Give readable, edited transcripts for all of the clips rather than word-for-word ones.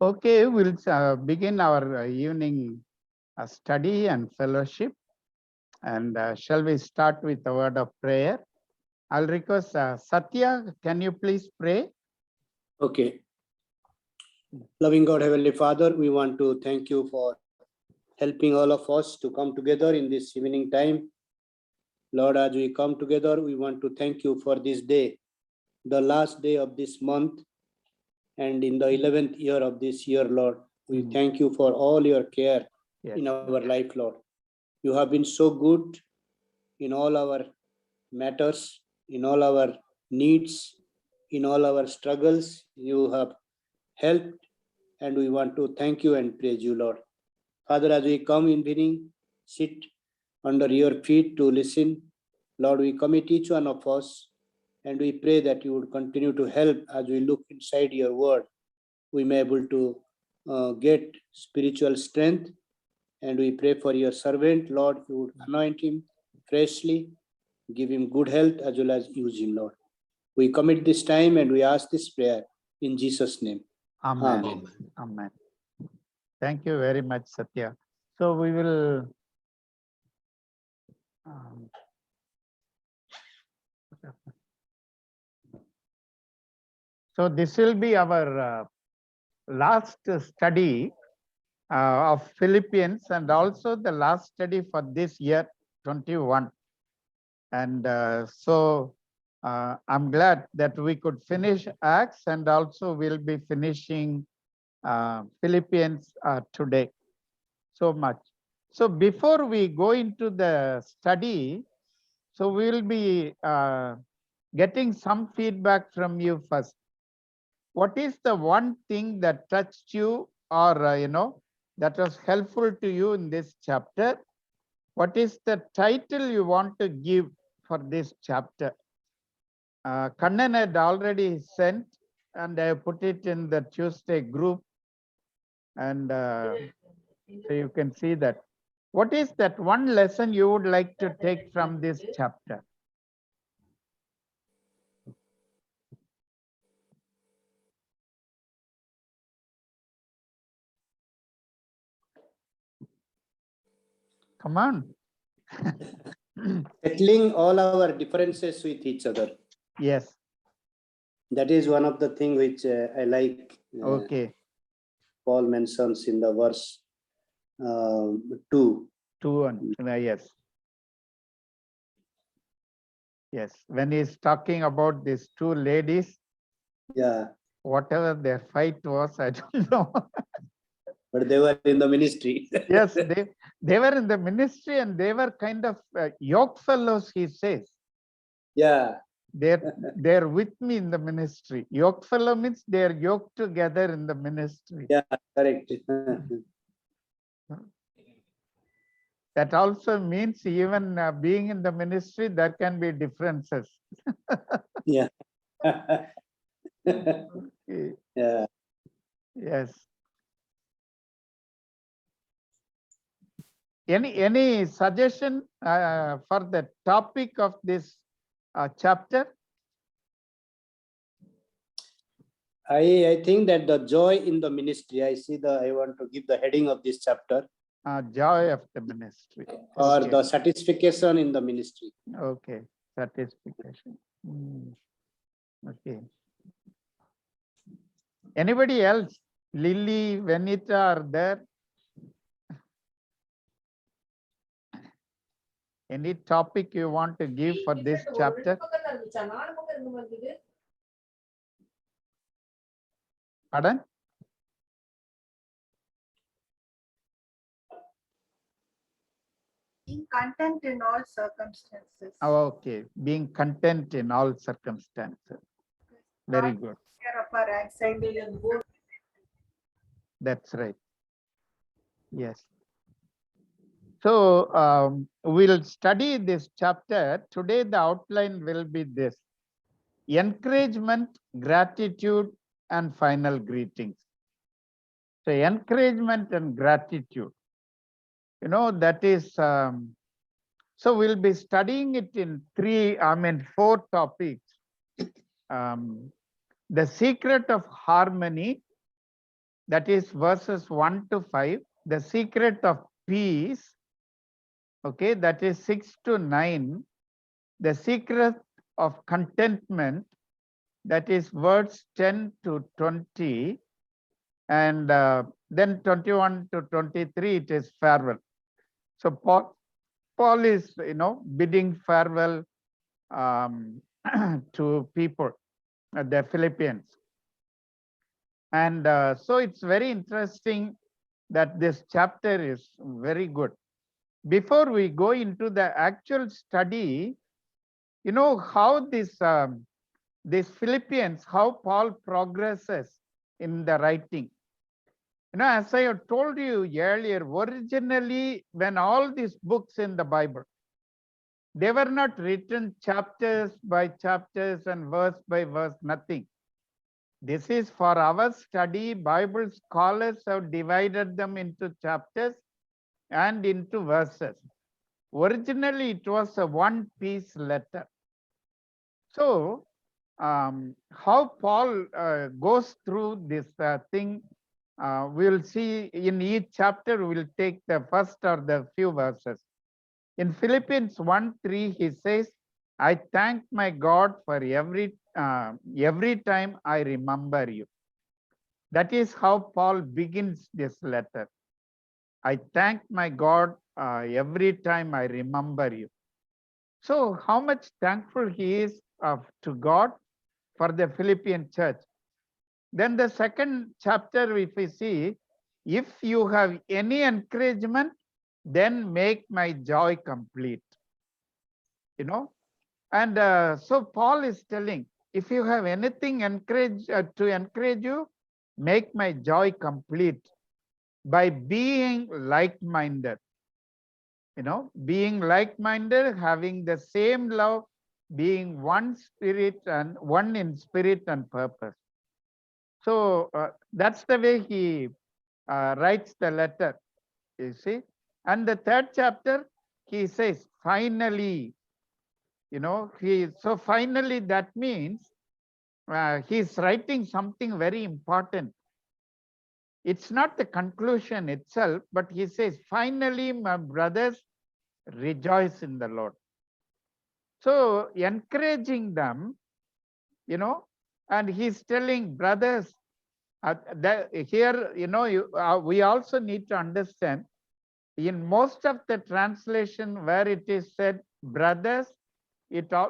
Okay, we'll begin our evening study and fellowship. And shall we start with a word of prayer? I'll request Satya, can you please pray? Okay. Loving God, Heavenly Father, we want to thank you for helping all of us to come together in this evening time. Lord, as we come together, we want to thank you for this day, the last day of this month, and in the 11th year of this year, Lord. We thank you for all your care in our life, Lord. You have been so good in all our matters, in all our needs, in all our struggles. You have helped, and we want to thank you and praise you, Lord. Father, as we come in evening, sit under your feet to listen. Lord, we commit each one of us, and we pray that you would continue to help as we look inside your word. We may be able to get spiritual strength, and we pray for your servant, Lord, you would anoint him freshly, give him good health as well as use him, Lord. We commit this time and we ask this prayer in Jesus' name. Amen. Amen. Amen. Thank you very much, Satya. So we will so this will be our last study of Philippians, and also the last study for this year 21. And so I'm glad that we could finish Acts, and also we'll be finishing Philippians today. So much. So before we go into the study, so we'll be getting some feedback from you first. What is the one thing that touched you, or that was helpful to you in this chapter? What is the title you want to give for this chapter? Kannan had already sent, and I put it in the Tuesday group, and so you can see that. What is that one lesson you would like to take from this chapter? Come on. Settling all our differences with each other. Yes. That is one of the things which I like. Okay. Paul mentions in the verse 2. 2 and yes. Yes. When he's talking about these two ladies, yeah, whatever their fight was, I don't know. But they were in the ministry. Yes, they were in the ministry, and they were kind of yoke fellows, he says. Yeah. They're with me in the ministry. Yoke fellow means they're yoked together in the ministry. Yeah, correct. That also means even being in the ministry, there can be differences. Yeah. Okay. Yeah. Yes. Any suggestion for the topic of this chapter? I think that the joy in the ministry, I want to give the heading of this chapter. Joy of the ministry. Or Okay. the satisfaction in the ministry. Okay, satisfaction. Okay. Anybody else? Lily, Venita are there? Any topic you want to give for this chapter? Pardon? Being content in all circumstances. Oh, okay. Being content in all circumstances. Very good. That's right. Yes. So we'll study this chapter. Today the outline will be this: encouragement, gratitude, and final greetings. So encouragement and gratitude. That is, so we'll be studying it in 4 topics. The secret of harmony, that is verses 1 to 5. The secret of peace, okay, that is 6 to 9. The secret of contentment, that is verse 10 to 20. And then 21 to 23, it is farewell. So Paul is, bidding farewell to people, the Philippians. And so it's very interesting that this chapter is very good. Before we go into the actual study, how this Philippians, how Paul progresses in the writing. As I have told you earlier, originally, when all these books in the Bible, they were not written chapters by chapters and verse by verse, nothing. This is for our study. Bible scholars have divided them into chapters and into verses. Originally, it was a one-piece letter. So, how Paul goes through this thing, we'll see in each chapter. We'll take the first or the few verses. In Philippians 1:3, he says, I thank my God for every time I remember you. That is how Paul begins this letter. I thank my God every time I remember you. So how much thankful he is to God for the Philippian church. Then the second chapter, if we see, if you have any encouragement, then make my joy complete. And so Paul is telling, if you have anything to encourage you, make my joy complete by being like-minded. Being like-minded, having the same love, being one spirit and one in spirit and purpose. So that's the way he writes the letter, you see. And the third chapter, he says, finally, so finally, that means he's writing something very important. It's not the conclusion itself, but he says, finally, my brothers, rejoice in the Lord. So encouraging them, and he's telling brothers, here, we also need to understand, in most of the translation where it is said brothers,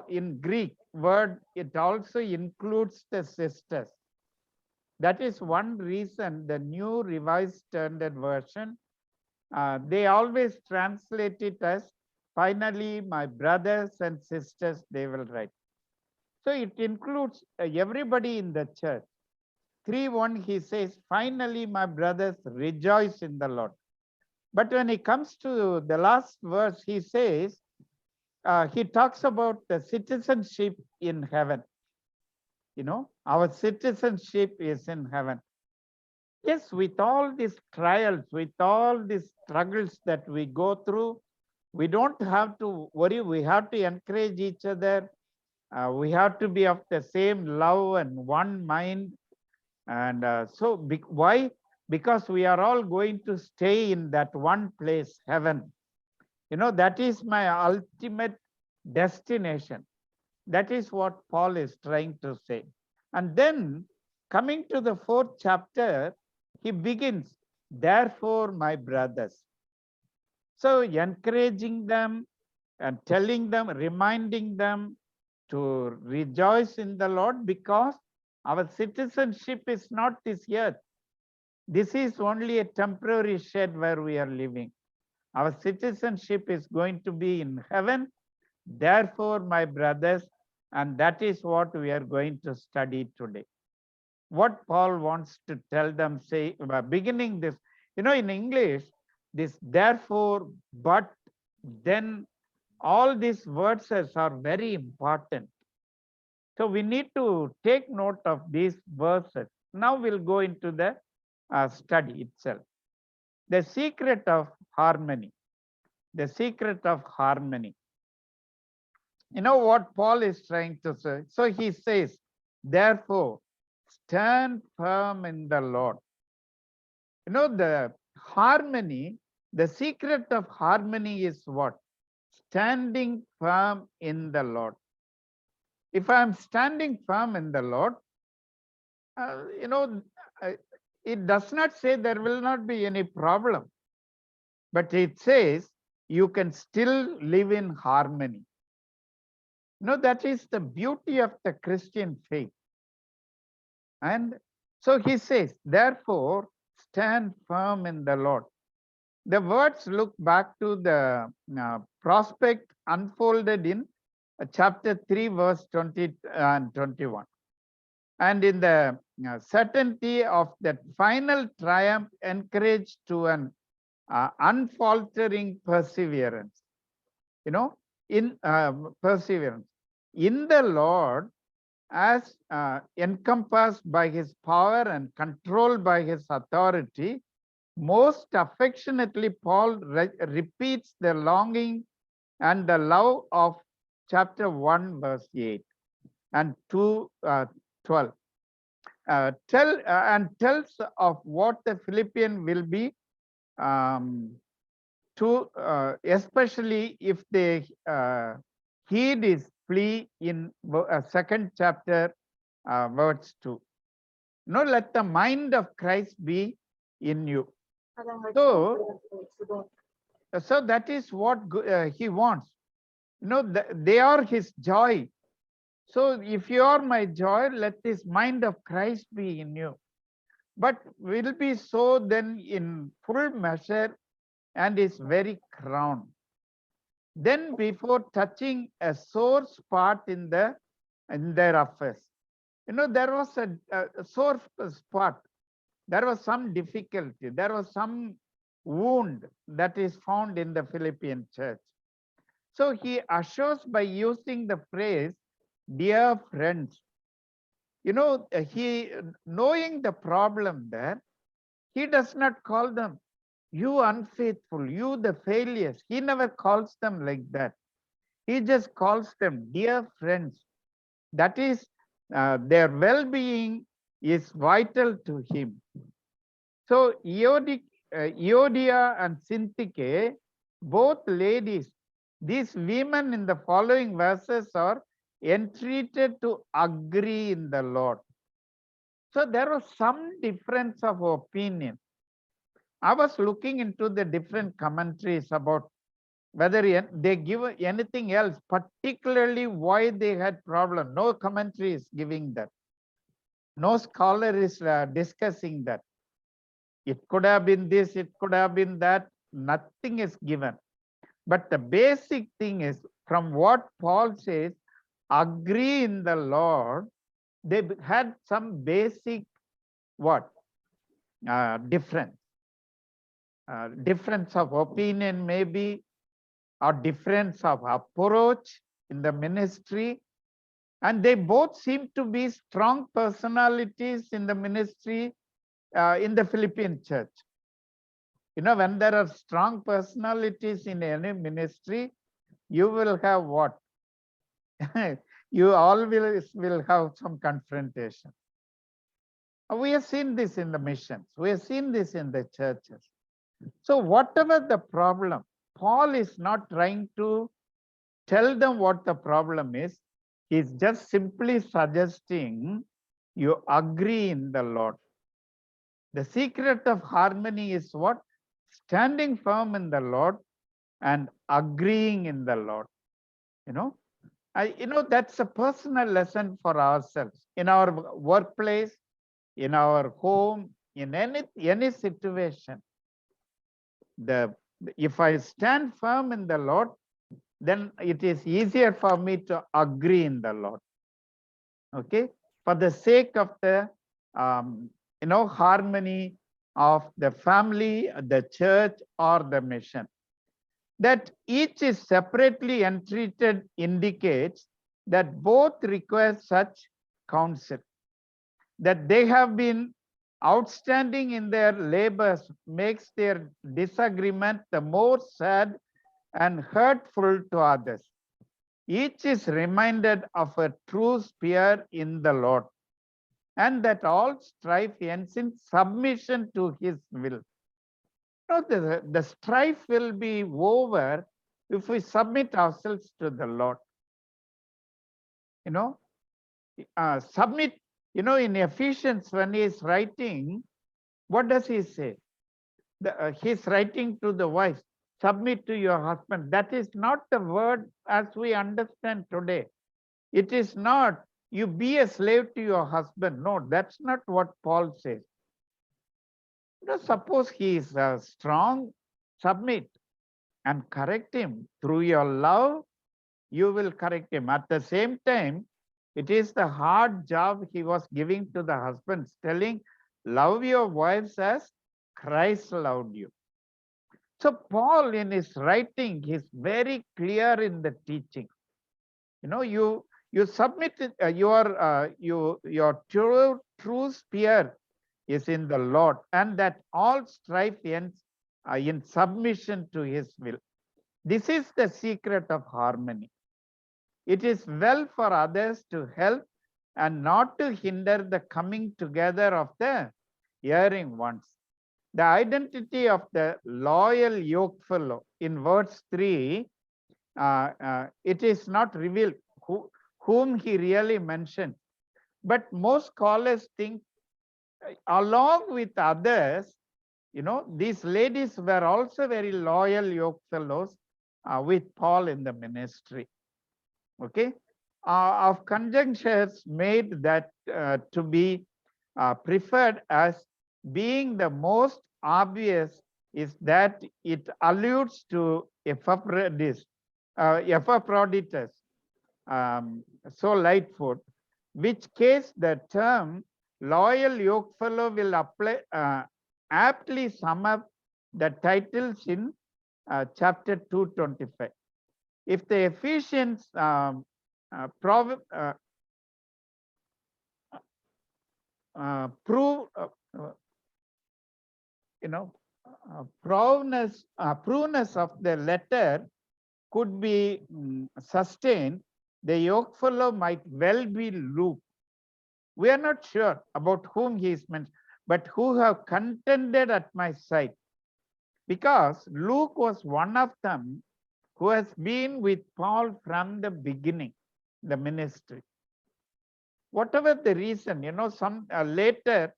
in Greek word, it also includes the sisters. That is one reason the New Revised Standard Version, they always translate it as, finally, my brothers and sisters, they will write. So it includes everybody in the church. 3:1, he says, finally, my brothers, rejoice in the Lord. But when he comes to the last verse, he says, he talks about the citizenship in heaven. Our citizenship is in heaven. Yes, with all these trials, with all these struggles that we go through, we don't have to worry. We have to encourage each other. We have to be of the same love and one mind. And why? Because we are all going to stay in that one place, heaven. That is my ultimate destination. That is what Paul is trying to say. And then coming to the 4th chapter, he begins, therefore, my brothers. So encouraging them and telling them, reminding them to rejoice in the Lord, because our citizenship is not this earth. This is only a temporary shed where we are living. Our citizenship is going to be in heaven. Therefore, my brothers, and that is what we are going to study today. What Paul wants to tell them, say, beginning this, in English, this therefore, but, then, all these words are very important. So we need to take note of these verses. Now we'll go into the study itself. The secret of harmony. The secret of harmony. What Paul is trying to say? So he says, therefore, stand firm in the Lord. the harmony, the secret of harmony is what? Standing firm in the Lord. If I'm standing firm in the Lord, uh, it does not say there will not be any problem, but it says you can still live in harmony. That is the beauty of the Christian faith. And so he says, therefore, stand firm in the Lord. The words look back to the prospect unfolded in chapter 3, verse 20 and 21. And in the certainty of that final triumph encouraged to an unfaltering perseverance, in perseverance in the Lord, as encompassed by his power and controlled by his authority. Most affectionately, Paul repeats the longing and the love of chapter 1, verse 8 and 2:12. Tells of what the Philippian will be especially if they heed his plea in second chapter, verse 2. Let the mind of Christ be in you. So that is what he wants. They are his joy. So if you are my joy, let this mind of Christ be in you. But will be so then in full measure and is very crown. Then before touching a sore spot in their affairs, there was a sore spot. There was some difficulty. There was some wound that is found in the Philippian church. So he assures by using the phrase, dear friends. He, knowing the problem there, he does not call them, you unfaithful, you the failures. He never calls them like that. He just calls them dear friends. That is, their well-being is vital to him. So Euodia and Syntyche, both ladies, these women in the following verses are entreated to agree in the Lord. So there was some difference of opinion. I was looking into the different commentaries about whether they give anything else, particularly why they had problem. No commentary is giving that. No scholar is discussing that. It could have been this, it could have been that. Nothing is given. But the basic thing is, from what Paul says, agree in the Lord, they had some basic difference. Difference of opinion maybe, or difference of approach in the ministry. And they both seem to be strong personalities in the ministry in the Philippian church. When there are strong personalities in any ministry, you will have what? You always will have some confrontation. We have seen this in the missions. We have seen this in the churches. So whatever the problem, Paul is not trying to tell them what the problem is. He's just simply suggesting you agree in the Lord. The secret of harmony is what? Standing firm in the Lord and agreeing in the Lord. That's a personal lesson for ourselves in our workplace, in our home, in any situation. If I stand firm in the Lord, then it is easier for me to agree in the Lord. Okay, for the sake of the harmony of the family, the church, or the mission. That each is separately entreated indicates that both require such counsel. That they have been outstanding in their labors makes their disagreement the more sad and hurtful to others. Each is reminded of a true spear in the Lord. and that all strife ends in submission to his will. No, the strife will be over if we submit ourselves to the Lord. Submit, in Ephesians, when he is writing, what does he say? He's writing to the wife, submit to your husband. That is not the word as we understand today. It is not, you be a slave to your husband. No, that's not what Paul says. Suppose he is strong, submit and correct him. Through your love, you will correct him. At the same time, it is the hard job he was giving to the husbands, telling, love your wives as Christ loved you. So Paul in his writing is very clear in the teaching. You submit your true spear is in the Lord, and that all strife ends in submission to his will. This is the secret of harmony. It is well for others to help and not to hinder the coming together of the erring ones. The identity of the loyal yokefellow in verse 3, it is not revealed whom he really mentioned. But most scholars think along with others, these ladies were also very loyal yokefellows with Paul in the ministry. Okay. Of conjunctures made that to be preferred as being the most obvious is that it alludes to Epaphroditus, so Lightfoot, which case the term loyal yokefellow will apply, aptly sum up the titles in chapter 225. If the Ephesians prove prudeness of the letter could be sustained, the yokefellow might well be Luke. We are not sure about whom he is mentioned, but who have contended at my side, because Luke was one of them who has been with Paul from the beginning, the ministry. Whatever the reason, some later,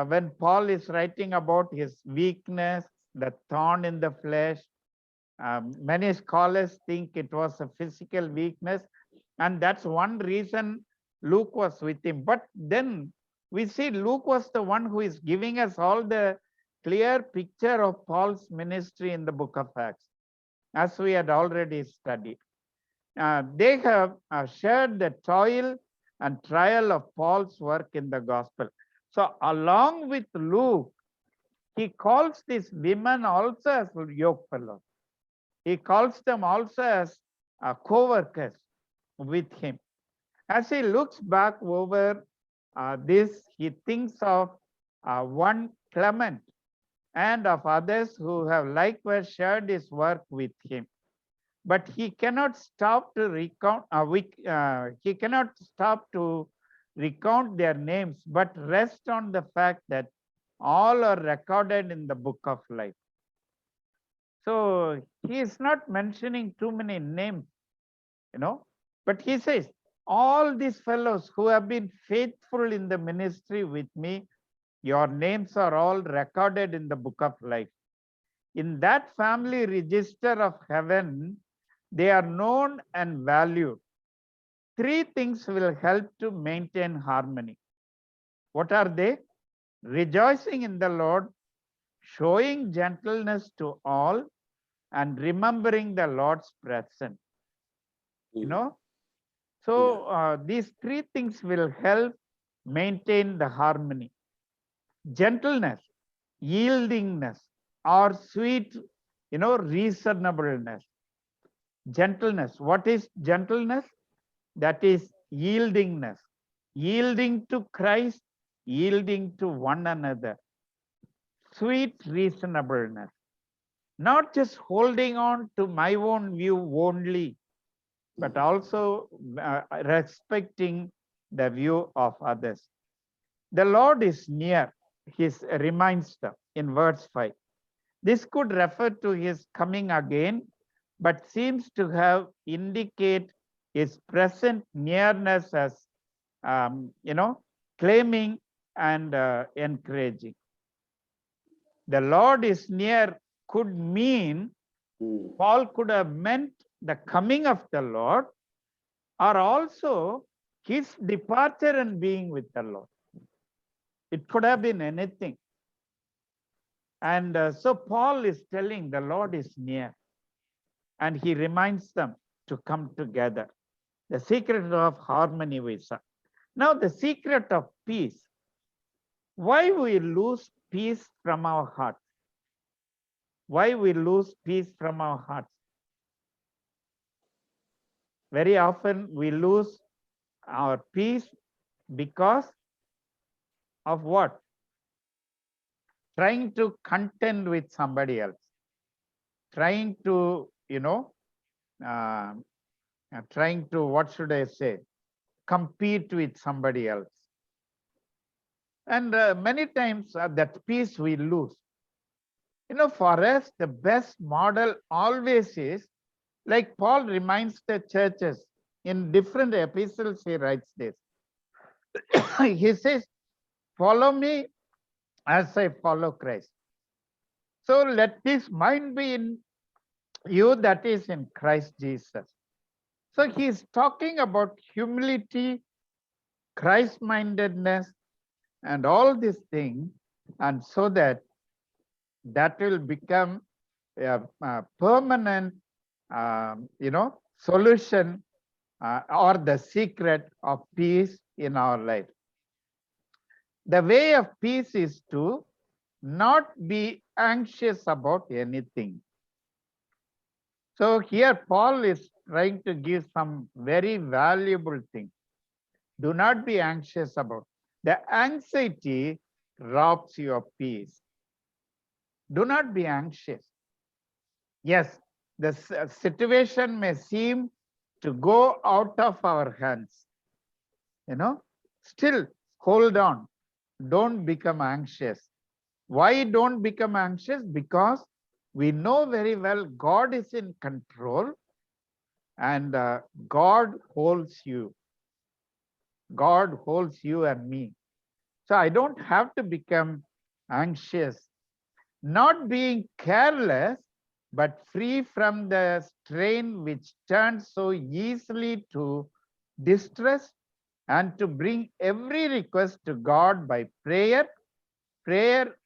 when Paul is writing about his weakness, the thorn in the flesh, many scholars think it was a physical weakness, and that's one reason Luke was with him. But then we see Luke was the one who is giving us all the clear picture of Paul's ministry in the book of Acts, as we had already studied. They have shared the toil and trial of Paul's work in the gospel. So along with Luke, he calls these women also as yokefellows. He calls them also as co-workers with him. As he looks back over this, he thinks of one Clement and of others who have likewise shared his work with him. But he cannot stop to recount. He cannot stop to recount their names, but rest on the fact that all are recorded in the book of life. So he is not mentioning too many names, but he says, all these fellows who have been faithful in the ministry with me, your names are all recorded in the book of life. In that family register of heaven, they are known and valued. Three things will help to maintain harmony. What are they? Rejoicing in the Lord, showing gentleness to all, and remembering the Lord's presence. So these three things will help maintain the harmony. Gentleness, yieldingness, or sweet, reasonableness. Gentleness. What is gentleness? That is yieldingness. Yielding to Christ, yielding to one another. Sweet reasonableness. Not just holding on to my own view only, but also respecting the view of others. The Lord is near, he reminds them in verse 5. This could refer to his coming again, but seems to have indicate his present nearness as, claiming and encouraging. The Lord is near could mean, Paul could have meant the coming of the Lord, or also his departure and being with the Lord. It could have been anything. And so Paul is telling the Lord is near, and he reminds them to come together. The secret of harmony we saw. Now the secret of peace. Why we lose peace from our hearts? Why we lose peace from our hearts? Very often we lose our peace because of what? Trying to contend with somebody else. Trying to, trying to, what should I say? Compete with somebody else. And many times that peace we lose. For us, the best model always is, like Paul reminds the churches in different epistles, he writes this. He says, follow me as I follow Christ. So let this mind be in you that is in Christ Jesus. So he's talking about humility, Christ-mindedness, and all these things, and so that will become a permanent, solution or the secret of peace in our life. The way of peace is to not be anxious about anything. So here Paul is trying to give some very valuable things. Do not be anxious about. The anxiety robs you of peace. Do not be anxious. Yes, the situation may seem to go out of our hands. Still hold on. Don't become anxious. Why don't become anxious? Because we know very well God is in control, and God holds you. God holds you and me. So I don't have to become anxious. Not being careless, but free from the strain which turns so easily to distress, and to bring every request to God by prayer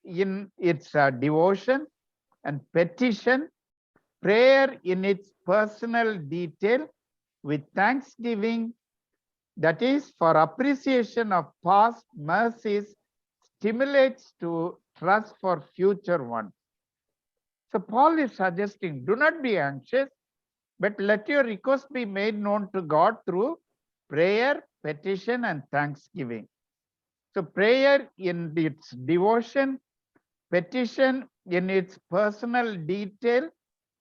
in its devotion and petition, prayer in its personal detail with thanksgiving, that is for appreciation of past mercies, stimulates to trust for future ones. So Paul is suggesting, do not be anxious, but let your request be made known to God through prayer, petition, and thanksgiving. So prayer in its devotion, petition in its personal detail,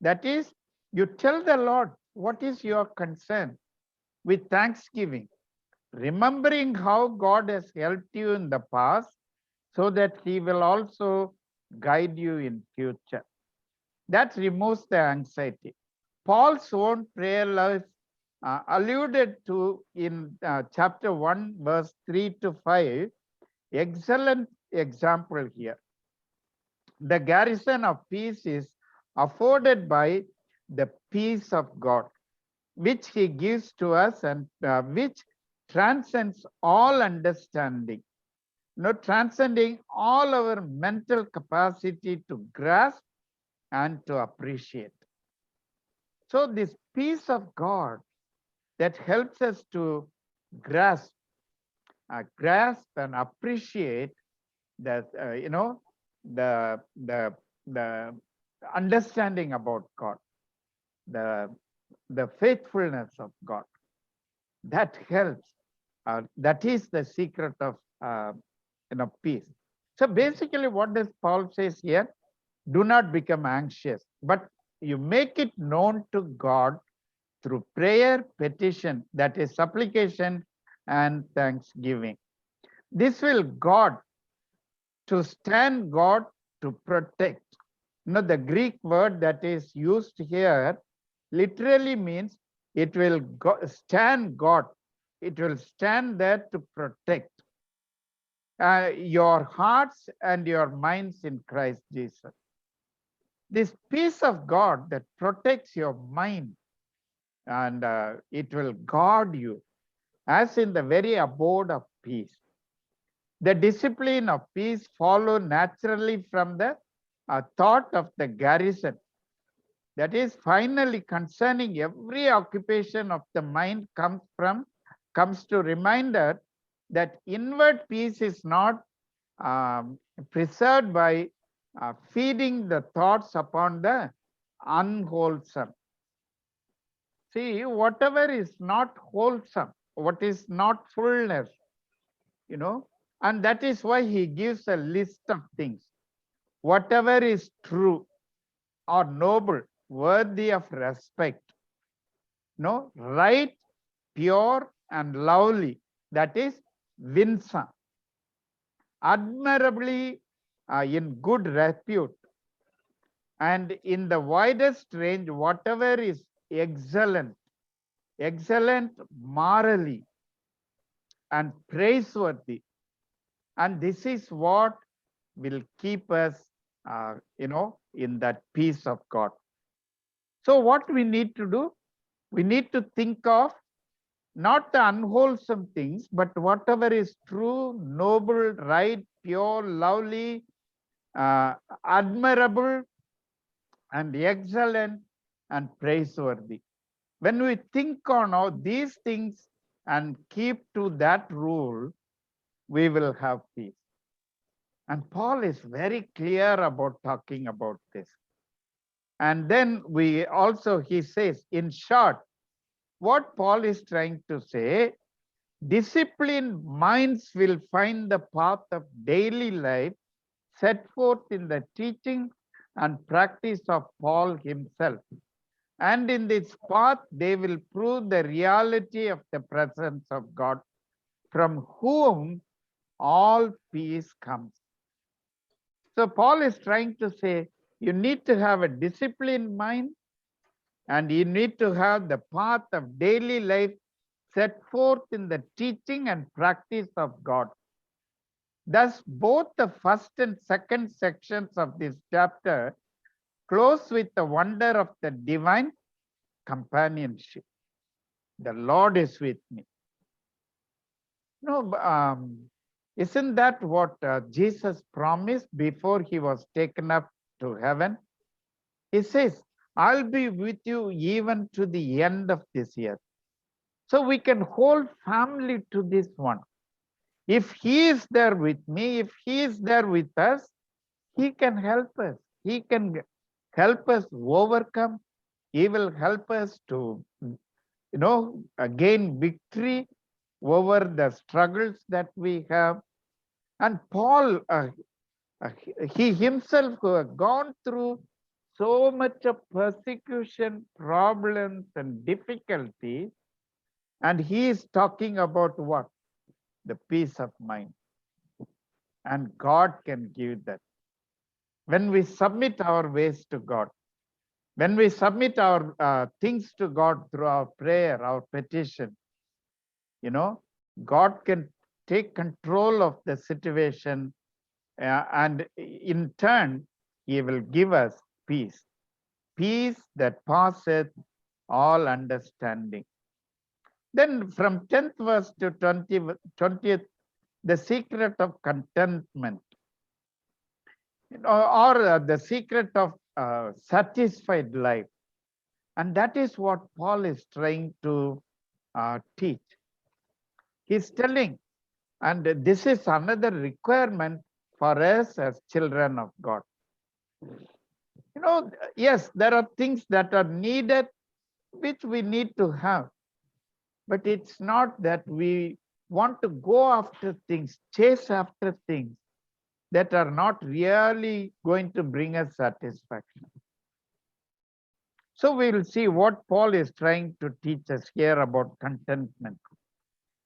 that is, you tell the Lord what is your concern with thanksgiving, remembering how God has helped you in the past, so that he will also guide you in future. That removes the anxiety. Paul's own prayer life alluded to in chapter 1, verse 3 to 5, excellent example here. The garrison of peace is afforded by the peace of God, which he gives to us, and which transcends all understanding, transcending all our mental capacity to grasp and to appreciate. So this peace of God that helps us to grasp and appreciate that, the understanding about God, the faithfulness of God, that helps. That is the secret of peace. So basically, what does Paul says here? Do not become anxious, but you make it known to God through prayer, petition, that is supplication and thanksgiving. This will God, to stand God, to protect. The Greek word that is used here literally means it will stand God. It will stand there to protect your hearts and your minds in Christ Jesus. This peace of God that protects your mind, and it will guard you as in the very abode of peace. The discipline of peace follow naturally from the thought of the garrison. That is, finally concerning every occupation of the mind comes to reminder that inward peace is not preserved by feeding the thoughts upon the unwholesome. See, whatever is not wholesome, what is not fullness, and that is why he gives a list of things. Whatever is true or noble, worthy of respect, right, pure, and lovely, that is winsome, admirably in good repute, and in the widest range, whatever is excellent morally and praiseworthy. And this is what will keep us, in that peace of God. So what we need to do, we need to think of not the unwholesome things, but whatever is true, noble, right, pure, lovely, admirable, and excellent, and praiseworthy. When we think on all these things and keep to that rule, we will have peace. And Paul is very clear about talking about this. And then he says, in short, what Paul is trying to say, disciplined minds will find the path of daily life set forth in the teaching and practice of Paul himself. And in this path, they will prove the reality of the presence of God, from whom all peace comes. So Paul is trying to say, you need to have a disciplined mind, and you need to have the path of daily life set forth in the teaching and practice of God. Thus, both the first and second sections of this chapter close with the wonder of the divine companionship. The Lord is with me. Isn't that what Jesus promised before he was taken up to heaven? He says, I'll be with you even to the end of this year. So we can hold firmly to this one. If he is there with me, if he is there with us, he can help us. He can help us overcome. He will help us to, gain victory over the struggles that we have. And Paul, he himself who had gone through so much of persecution, problems, and difficulties, and he is talking about what? The peace of mind. And God can give that. When we submit our ways to God, when we submit our things to God through our prayer, our petition, God can take control of the situation, and in turn, he will give us peace. Peace that passeth all understanding. Then from 10th verse to 20th, the secret of contentment, or the secret of satisfied life. And that is what Paul is trying to teach. He's telling, and this is another requirement for us as children of God. Yes, there are things that are needed, which we need to have. But it's not that we want to go after things, chase after things that are not really going to bring us satisfaction. So we will see what Paul is trying to teach us here about contentment.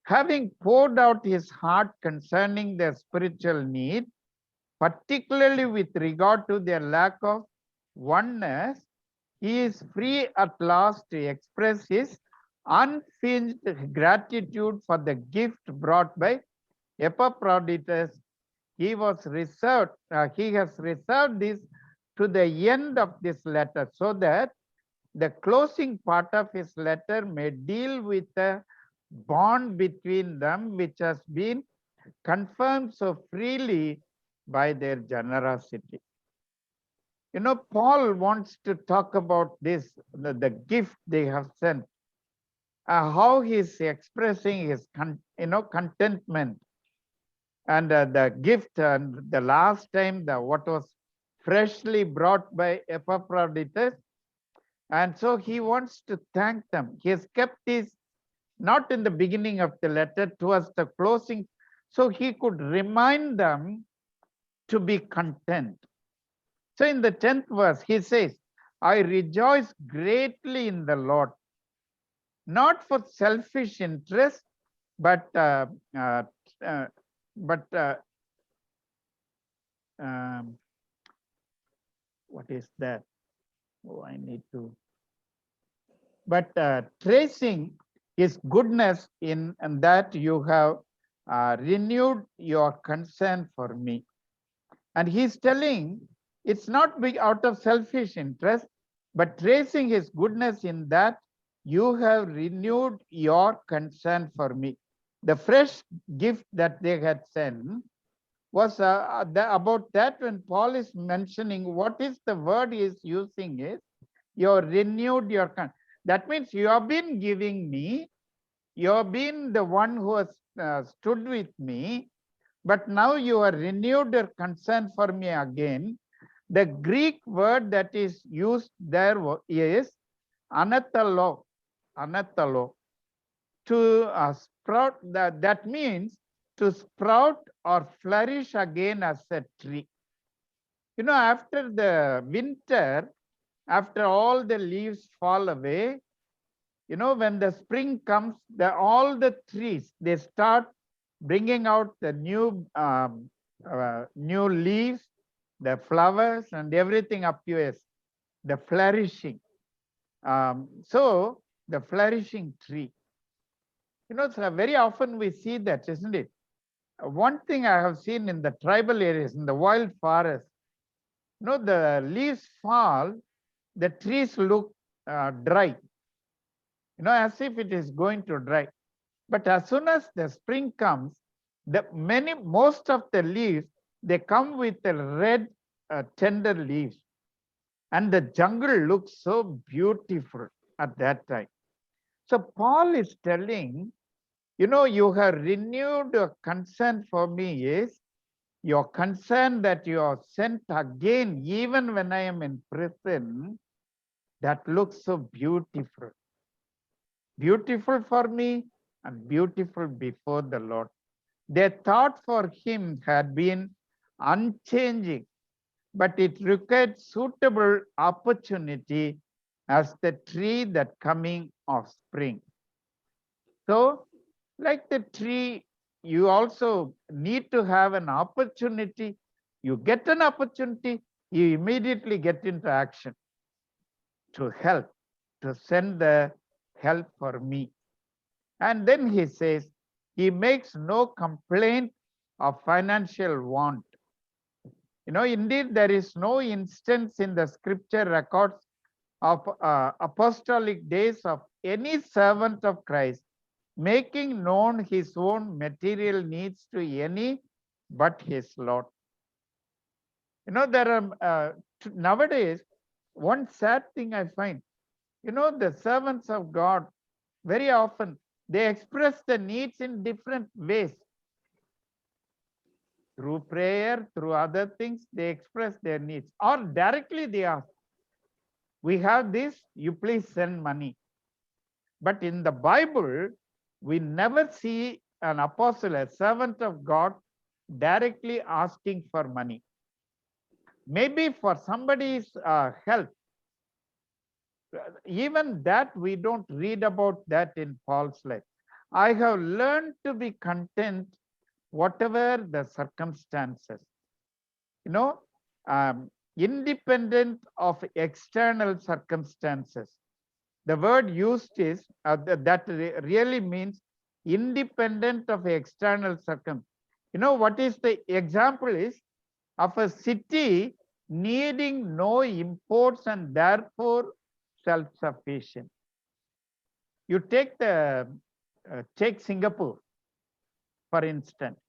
having poured out his heart concerning their spiritual need, particularly with regard to their lack of oneness, he is free at last to express his unfeigned gratitude for the gift brought by Epaphroditus. He has reserved this to the end of this letter, so that the closing part of his letter may deal with the bond between them, which has been confirmed so freely by their generosity. You know, Paul wants to talk about this, the gift they have sent, how he's expressing his contentment, and the gift, and the last time what was freshly brought by Epaphroditus, and so he wants to thank them. He has kept this not in the beginning of the letter, towards the closing, so he could remind them to be content. So in the 10th verse, he says, I rejoice greatly in the Lord, not for selfish interest, but what is that? Oh, I need to. But tracing his goodness in and that you have renewed your concern for me. And he's telling it's not big out of selfish interest, but tracing his goodness in that you have renewed your concern for me. The fresh gift that they had sent was about that. When Paul is mentioning, what is the word he is using is, you have renewed your concern. That means you have been giving me, you have been the one who has stood with me, but now you are renewed your concern for me again. The Greek word that is used there is anathalo, to sprout. That means to sprout or flourish again as a tree. You know, after the winter, after all the leaves fall away, you know, when the spring comes, all the trees, they start bringing out the new leaves, the flowers, and everything appears, the flourishing. So the flourishing tree. You know, so very often we see that, isn't it? One thing I have seen in the tribal areas, in the wild forest, you know, the leaves fall, the trees look dry, you know, as if it is going to dry. But as soon as the spring comes, most of the leaves, they come with the red tender leaves, and the jungle looks so beautiful at that time. So Paul is telling, you know, you have renewed your concern for me is your concern that you are sent again, even when I am in prison, that looks so beautiful. Beautiful for me and beautiful before the Lord. Their thought for him had been unchanging, but it required suitable opportunity as the tree that coming of spring. So, like the tree, you also need to have an opportunity. You get an opportunity, you immediately get into action to help, to send the help for me. And then he says, he makes no complaint of financial want. You know, indeed, there is no instance in the scripture records of apostolic days of any servant of Christ making known his own material needs to any but his Lord. You know, there are nowadays, one sad thing I find, you know, the servants of God, very often, they express the needs in different ways. Through prayer, through other things, they express their needs, or directly they ask, we have this, you please send money. But in the Bible, we never see an apostle, a servant of God, directly asking for money. Maybe for somebody's help. Even that we don't read about that in Paul's life. I have learned to be content whatever the circumstances. You know, independent of external circumstances. The word used is that really means independent of external circumstances. You know what is the example is of a city needing no imports and therefore self-sufficient. You take Singapore, for instance.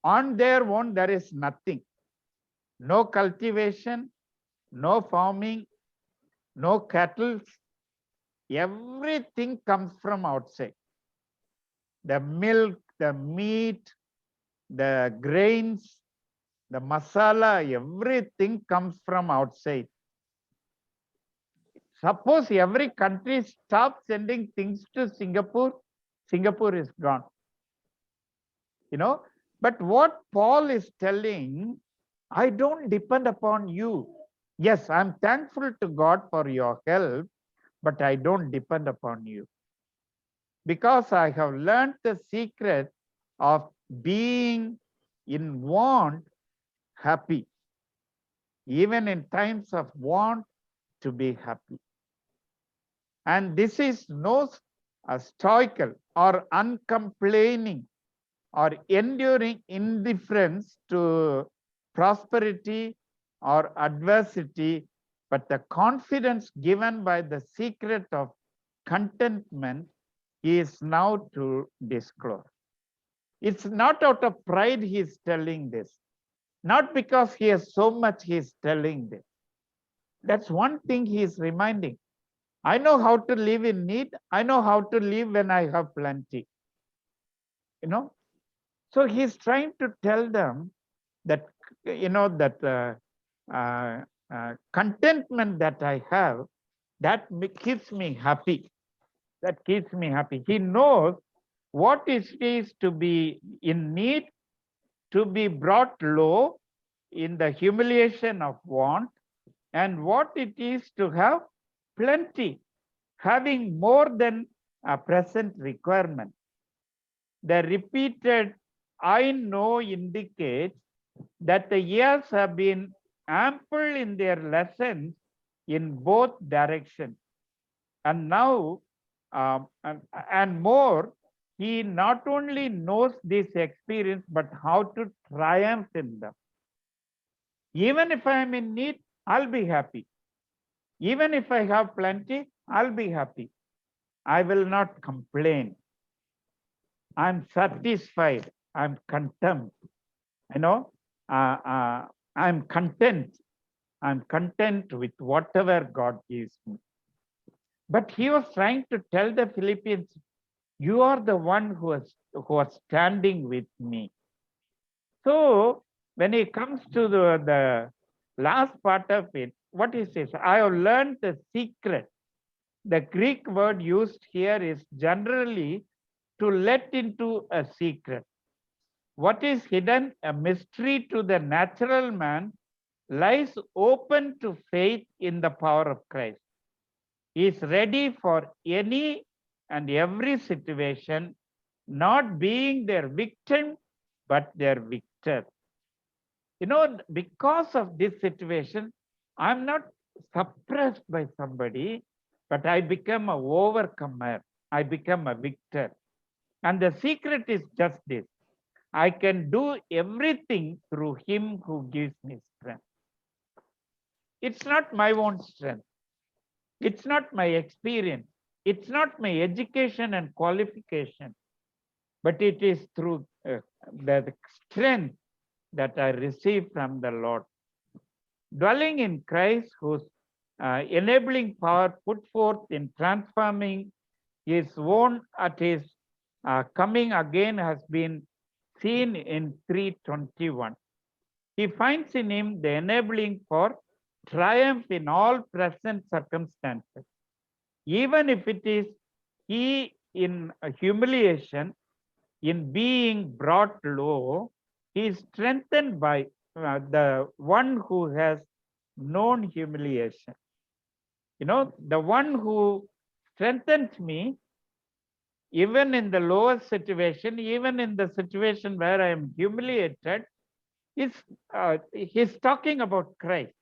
On their own, there is nothing. No cultivation, no farming, no cattle. Everything comes from outside. The milk, the meat, the grains, the masala, everything comes from outside. Suppose every country stops sending things to Singapore, Singapore is gone. You know, but what Paul is telling, I don't depend upon you. Yes, I'm thankful to God for your help, but I don't depend upon you. Because I have learned the secret of being in want happy. Even in times of want, to be happy. And this is no stoical or uncomplaining or enduring indifference to prosperity or adversity, but the confidence given by the secret of contentment is now to disclose. It's not out of pride he is telling this, not because he has so much he is telling this. That's one thing he is reminding. I know how to live in need. I know how to live when I have plenty. You know, so he's trying to tell them that, you know, that contentment that I have, that keeps me happy. That keeps me happy. He knows what it is to be in need, to be brought low in the humiliation of want, and what it is to have plenty, having more than a present requirement. The repeated I know indicates that the years have been ample in their lessons in both directions. And now, and more, he not only knows this experience, but how to triumph in them. Even if I am in need, I'll be happy. Even if I have plenty, I'll be happy. I will not complain. I'm satisfied. I'm content. You know, I'm content. I'm content with whatever God gives me. But he was trying to tell the Philippians, you are the one who was standing with me. So when it comes to the last part of it, what he says, I have learned the secret. The Greek word used here is generally to let into a secret. What is hidden, a mystery to the natural man, lies open to faith in the power of Christ. He is ready for any and every situation, not being their victim, but their victor. You know, because of this situation, I'm not suppressed by somebody, but I become an overcomer. I become a victor. And the secret is just this. I can do everything through him who gives me strength. It's not my own strength. It's not my experience. It's not my education and qualification, but it is through the strength that I receive from the Lord. Dwelling in Christ, whose enabling power put forth in transforming his own at his coming again has been seen in 3:21. He finds in him the enabling for triumph in all present circumstances. Even if it is he in humiliation, in being brought low, he is strengthened by the one who has known humiliation. You know, the one who strengthens me even in the lowest situation, even in the situation where I am humiliated, he's talking about Christ.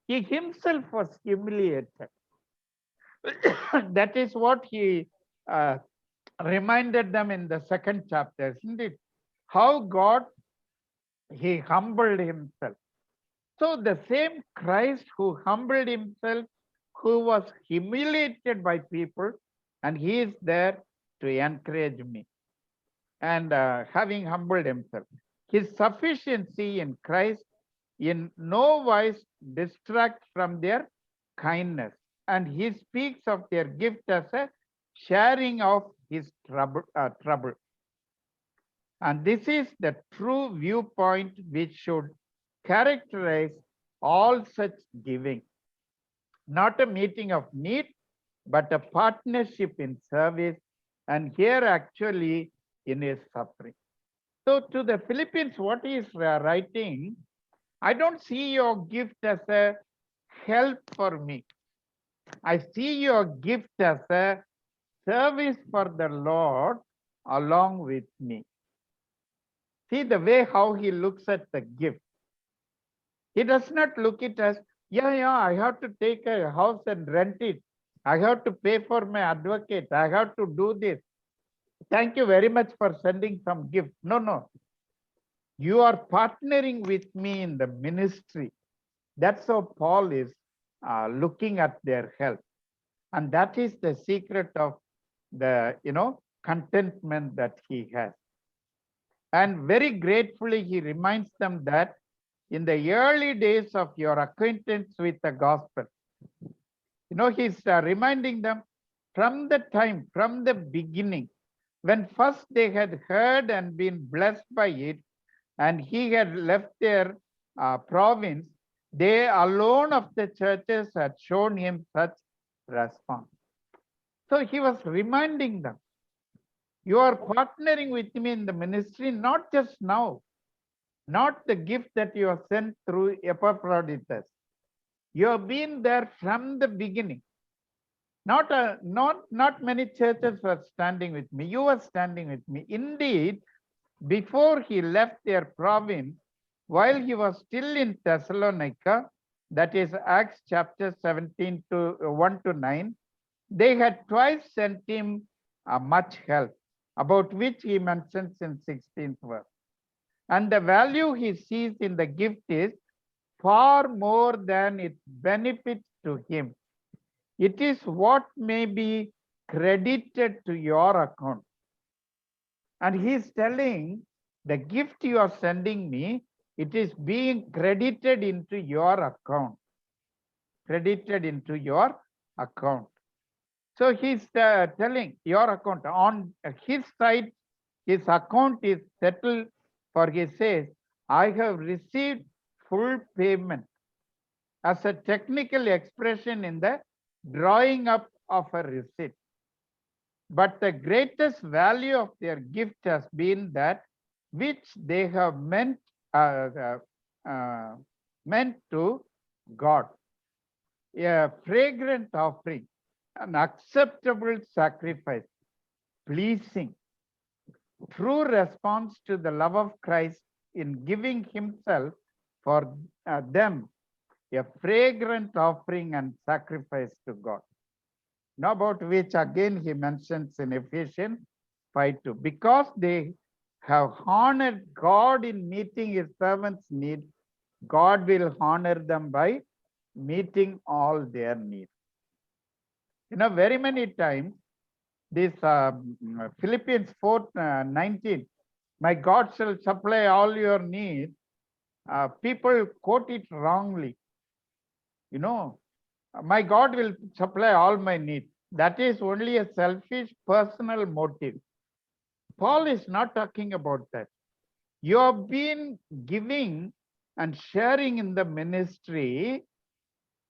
He himself was humiliated. That is what he uh, reminded them in the second chapter, isn't it? How God, he humbled himself. So the same Christ who humbled himself, who was humiliated by people, and he is there to encourage me. And having humbled himself, his sufficiency in Christ in no wise distract from their kindness. And he speaks of their gift as a sharing of his trouble. And this is the true viewpoint which should characterize all such giving. Not a meeting of need, but a partnership in service, and here actually in his suffering. So to the Philippians, what he is writing, I don't see your gift as a help for me. I see your gift as a service for the Lord along with me. See the way how he looks at the gift. He does not look it as, yeah, I have to take a house and rent it. I have to pay for my advocate. I have to do this. Thank you very much for sending some gift. No. You are partnering with me in the ministry. That's how Paul is looking at their help. And that is the secret of the, contentment that he has. And very gratefully, he reminds them that in the early days of your acquaintance with the gospel, he's reminding them from the beginning, when first they had heard and been blessed by it, and he had left their province, they alone of the churches had shown him such response. So he was reminding them, you are partnering with me in the ministry, not just now, not the gift that you have sent through Epaphroditus. You have been there from the beginning. Not many churches were standing with me. You were standing with me. Indeed, before he left their province, while he was still in Thessalonica, that is Acts chapter 17 to 1 to 9, they had twice sent him much help, about which he mentions in 16th verse. And the value he sees in the gift is far more than its benefits to him. It is what may be credited to your account. And he's telling, the gift you are sending me, it is being credited into your account. Credited into your account. So he's telling your account, on his side, his account is settled, for he says, I have received full payment, as a technical expression in the drawing up of a receipt. But the greatest value of their gift has been that which they have meant to God, a fragrant offering, an acceptable sacrifice, pleasing, true response to the love of Christ in giving himself for them, a fragrant offering and sacrifice to God. Now about which again he mentions in Ephesians 5:2, because they have honored God in meeting his servants' need, God will honor them by meeting all their needs. Very many times, this Philippians 4:19, my God shall supply all your needs, people quote it wrongly. My God will supply all my needs. That is only a selfish personal motive. Paul is not talking about that. You have been giving and sharing in the ministry,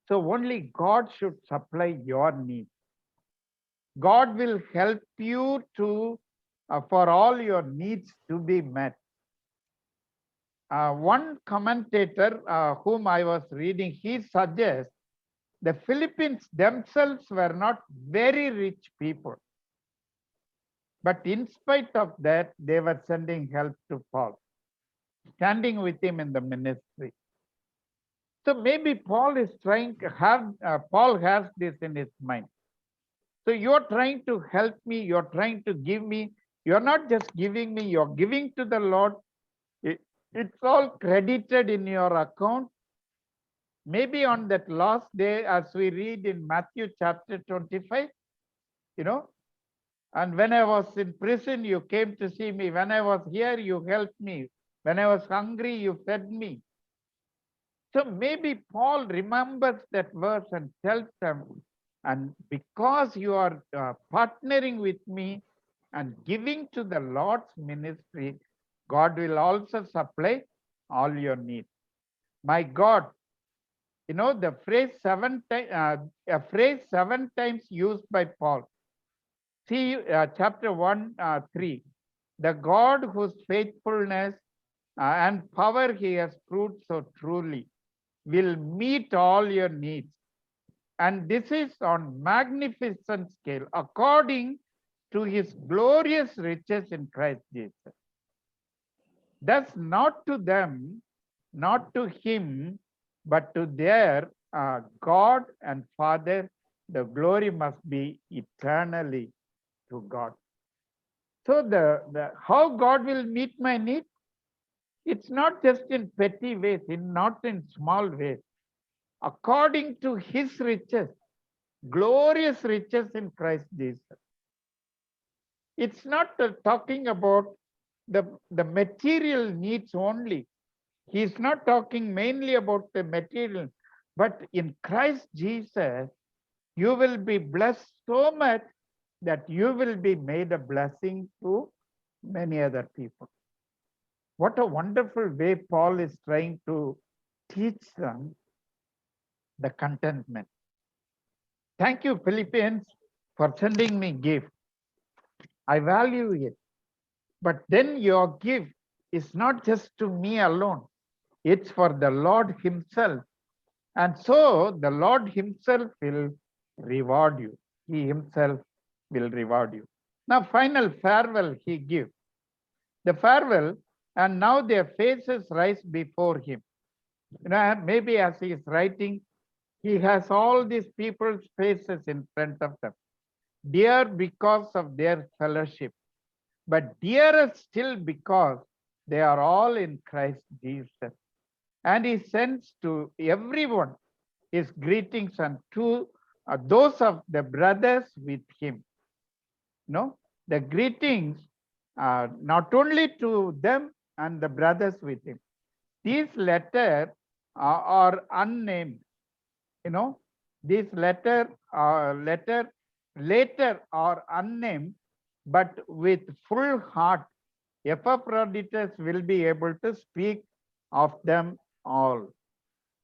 so only God should supply your needs. God will help you to for all your needs to be met. One commentator whom I was reading, he suggests the Philippines themselves were not very rich people. But in spite of that, they were sending help to Paul, standing with him in the ministry. So maybe Paul is trying to have, Paul has this in his mind. So you're trying to help me, you're trying to give me, you're not just giving me, you're giving to the Lord. It's all credited in your account. Maybe on that last day, as we read in Matthew chapter 25, and when I was in prison, you came to see me. When I was here, you helped me. When I was hungry, you fed me. So maybe Paul remembers that verse and tells them, and because you are partnering with me and giving to the Lord's ministry, God will also supply all your needs. My God, the phrase a phrase 7 times used by Paul. See chapter 1, 3. The God whose faithfulness and power he has proved so truly will meet all your needs. And this is on magnificent scale, according to his glorious riches in Christ Jesus. Thus, not to them, not to him, but to their God and Father, the glory must be eternally to God. So the how God will meet my need, it's not just in petty ways, not in small ways. According to his riches, glorious riches in Christ Jesus. It's not talking about the material needs only. He's not talking mainly about the material, but in Christ Jesus, you will be blessed so much that you will be made a blessing to many other people. What a wonderful way Paul is trying to teach them the contentment. Thank you, Philippians, for sending me gift. I value it. But then your gift is not just to me alone. It's for the Lord himself. And so the Lord himself will reward you. He himself will reward you. Now, final farewell he gives. The farewell, and now their faces rise before him. Maybe as he is writing, he has all these people's faces in front of them. Dear because of their fellowship, but dearer still because they are all in Christ Jesus. And he sends to everyone his greetings and to those of the brothers with him. The greetings are not only to them and the brothers with him. These letters are unnamed. These later are unnamed, but with full heart, Epaphroditus will be able to speak of them all.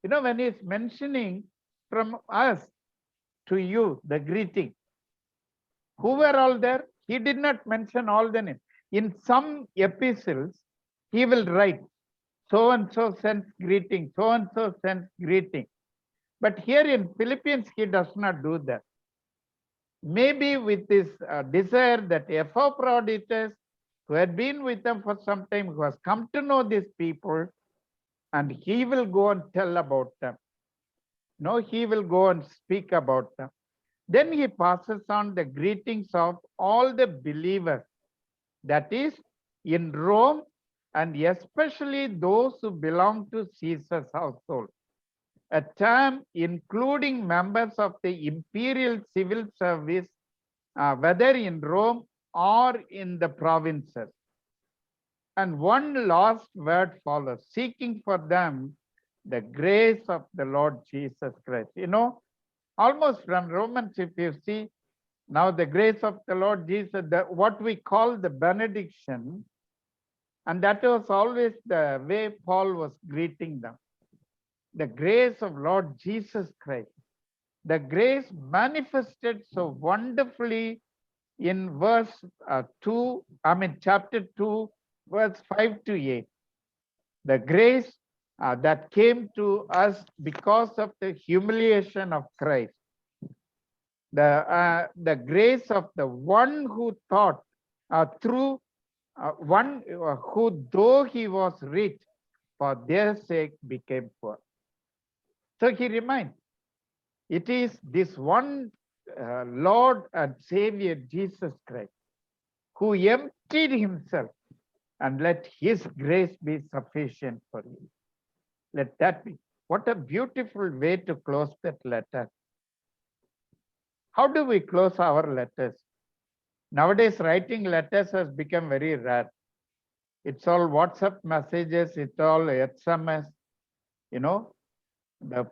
When he's mentioning from us to you, the greeting, who were all there? He did not mention all the names. In some epistles, he will write, so and so sends greeting, so and so sends greeting. But here in Philippians, he does not do that. Maybe with this desire that Epaphroditus, who had been with them for some time, who has come to know these people, and he will go and tell about them. He will go and speak about them. Then he passes on the greetings of all the believers, that is, in Rome, and especially those who belong to Caesar's household, a term including members of the imperial civil service, whether in Rome or in the provinces. And one last word follows, seeking for them the grace of the Lord Jesus Christ. Almost from Romans, if you see, now the grace of the Lord Jesus, what we call the benediction, and that was always the way Paul was greeting them. The grace of Lord Jesus Christ, the grace manifested so wonderfully in chapter 2, verse 5 to 8. The grace that came to us because of the humiliation of Christ. The grace of the one who thought through one who, though he was rich, for their sake became poor. So he reminds, it is this one Lord and Savior Jesus Christ who emptied himself and let his grace be sufficient for you. Let that be. What a beautiful way to close that letter. How do we close our letters? Nowadays, writing letters has become very rare. It's all WhatsApp messages, it's all SMS. You know, the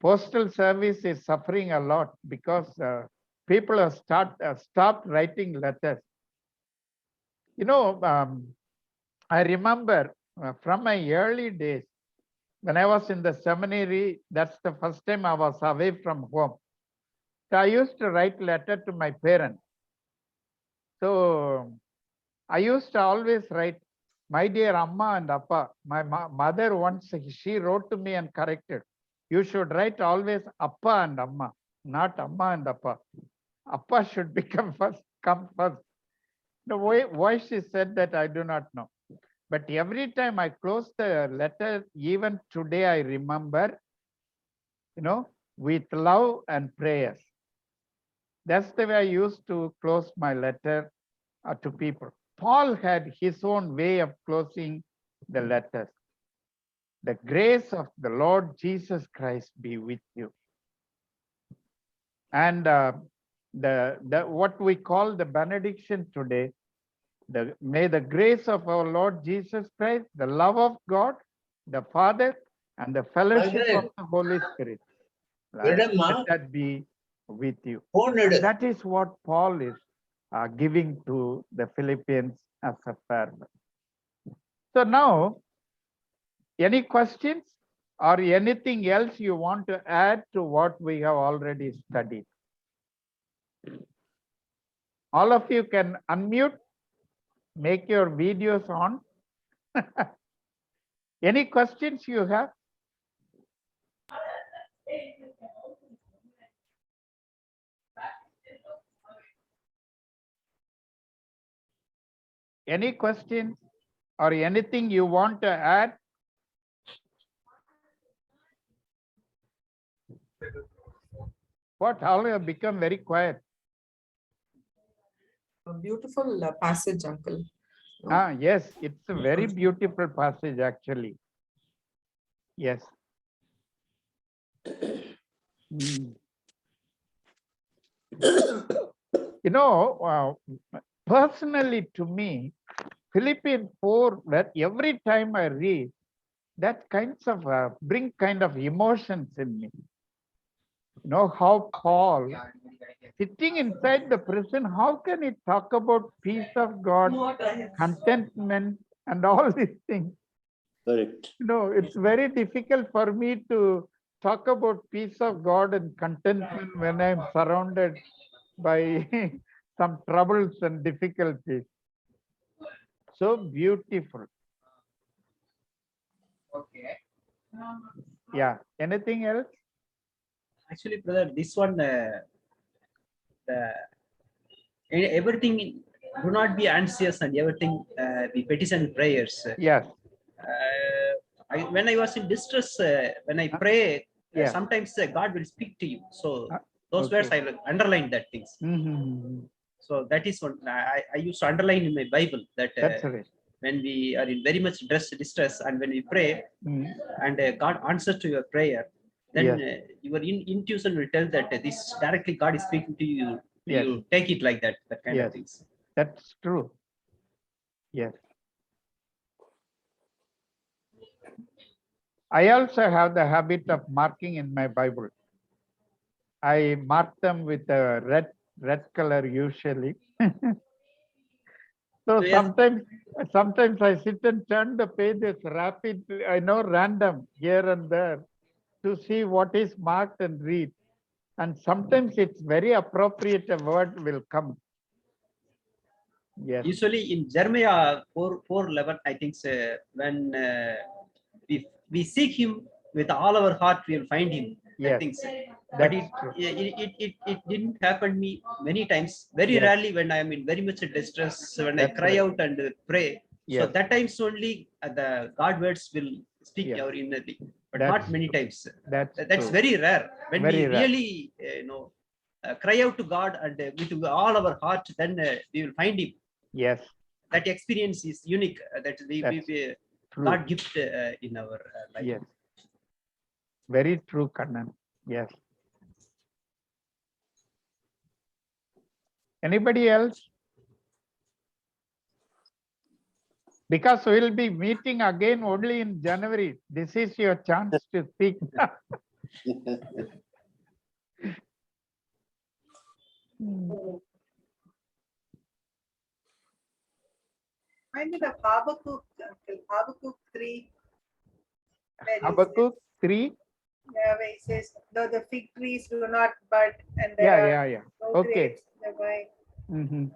postal service is suffering a lot because people have stopped writing letters. You know, I remember from my early days, when I was in the seminary, that's the first time I was away from home. So I used to write letter to my parents. So I used to always write, my dear Amma and Appa. My mother once, she wrote to me and corrected. You should write always Appa and Amma, not Amma and Appa. Appa should come first. The way why she said that, I do not know. But every time I close the letter, even today I remember, you know, with love and prayers. That's the way I used to close my letter to people. Paul had his own way of closing the letters. The grace of the Lord Jesus Christ be with you. And what we call the benediction today, may the grace of our Lord Jesus Christ, the love of God, the Father, and the fellowship of the Holy Spirit, let that be with you. And that is what Paul is giving to the Philippians as a farewell. So now, any questions or anything else you want to add to what we have already studied? All of you can unmute, make your videos on. Any questions you have? Any questions or anything you want to add? What, all have become very quiet? A beautiful passage, Uncle. Yes, it's a very beautiful passage actually. Yes. You know, personally to me, Philippians 4, that every time I read, that kinds of bring kind of emotions in me. You know how Paul, sitting inside the prison, how can he talk about peace of God, contentment, and all these things? Correct. You know, it's very difficult for me to talk about peace of God and contentment when I'm surrounded by some troubles and difficulties. So beautiful. Okay. Yeah. Anything else? Actually, brother, this one, everything, do not be anxious and everything be petition prayers. Yes. When I was in distress, when I pray, Yeah. sometimes God will speak to you. So those okay. words I will underline that things. So that is what I used to underline in my Bible, that That's right. when we are in very much distress and when we pray and God answers to your prayer, then your intuition will tell that this directly God is speaking to you. Yes. You take it like that kind of things. That's true. Yes. I also have the habit of marking in my Bible. I mark them with a red color usually. So sometimes I sit and turn the pages rapidly, random here and there to see what is marked and read. And sometimes it's very appropriate, a word will come. Yes. Usually in Jeremiah 4:11, I think when we seek him with all our heart, we will find him. Yes. I think But That's true. it didn't happen me many times. Very Yes. rarely when I am in very much distress, when I That's cry right. out and pray. So Yes. that times only the God words will speak Yes. our innerly, but That's not many true. times. true. That's very rare. When Very we rare. really cry out to God and with all our heart, then we will find Him. Yes. That experience is unique. That That's true. God gift in our life. Yes. Very true, Kannan. Yes. Anybody else? Because we'll be meeting again only in January. This is your chance to speak. Find it of Habakkuk, uncle, Habakkuk 3. where he Habakkuk 3. where he says, though the fig trees do not bud and there Yeah, are yeah, yeah. no Okay. grapes in the vine. Mhm.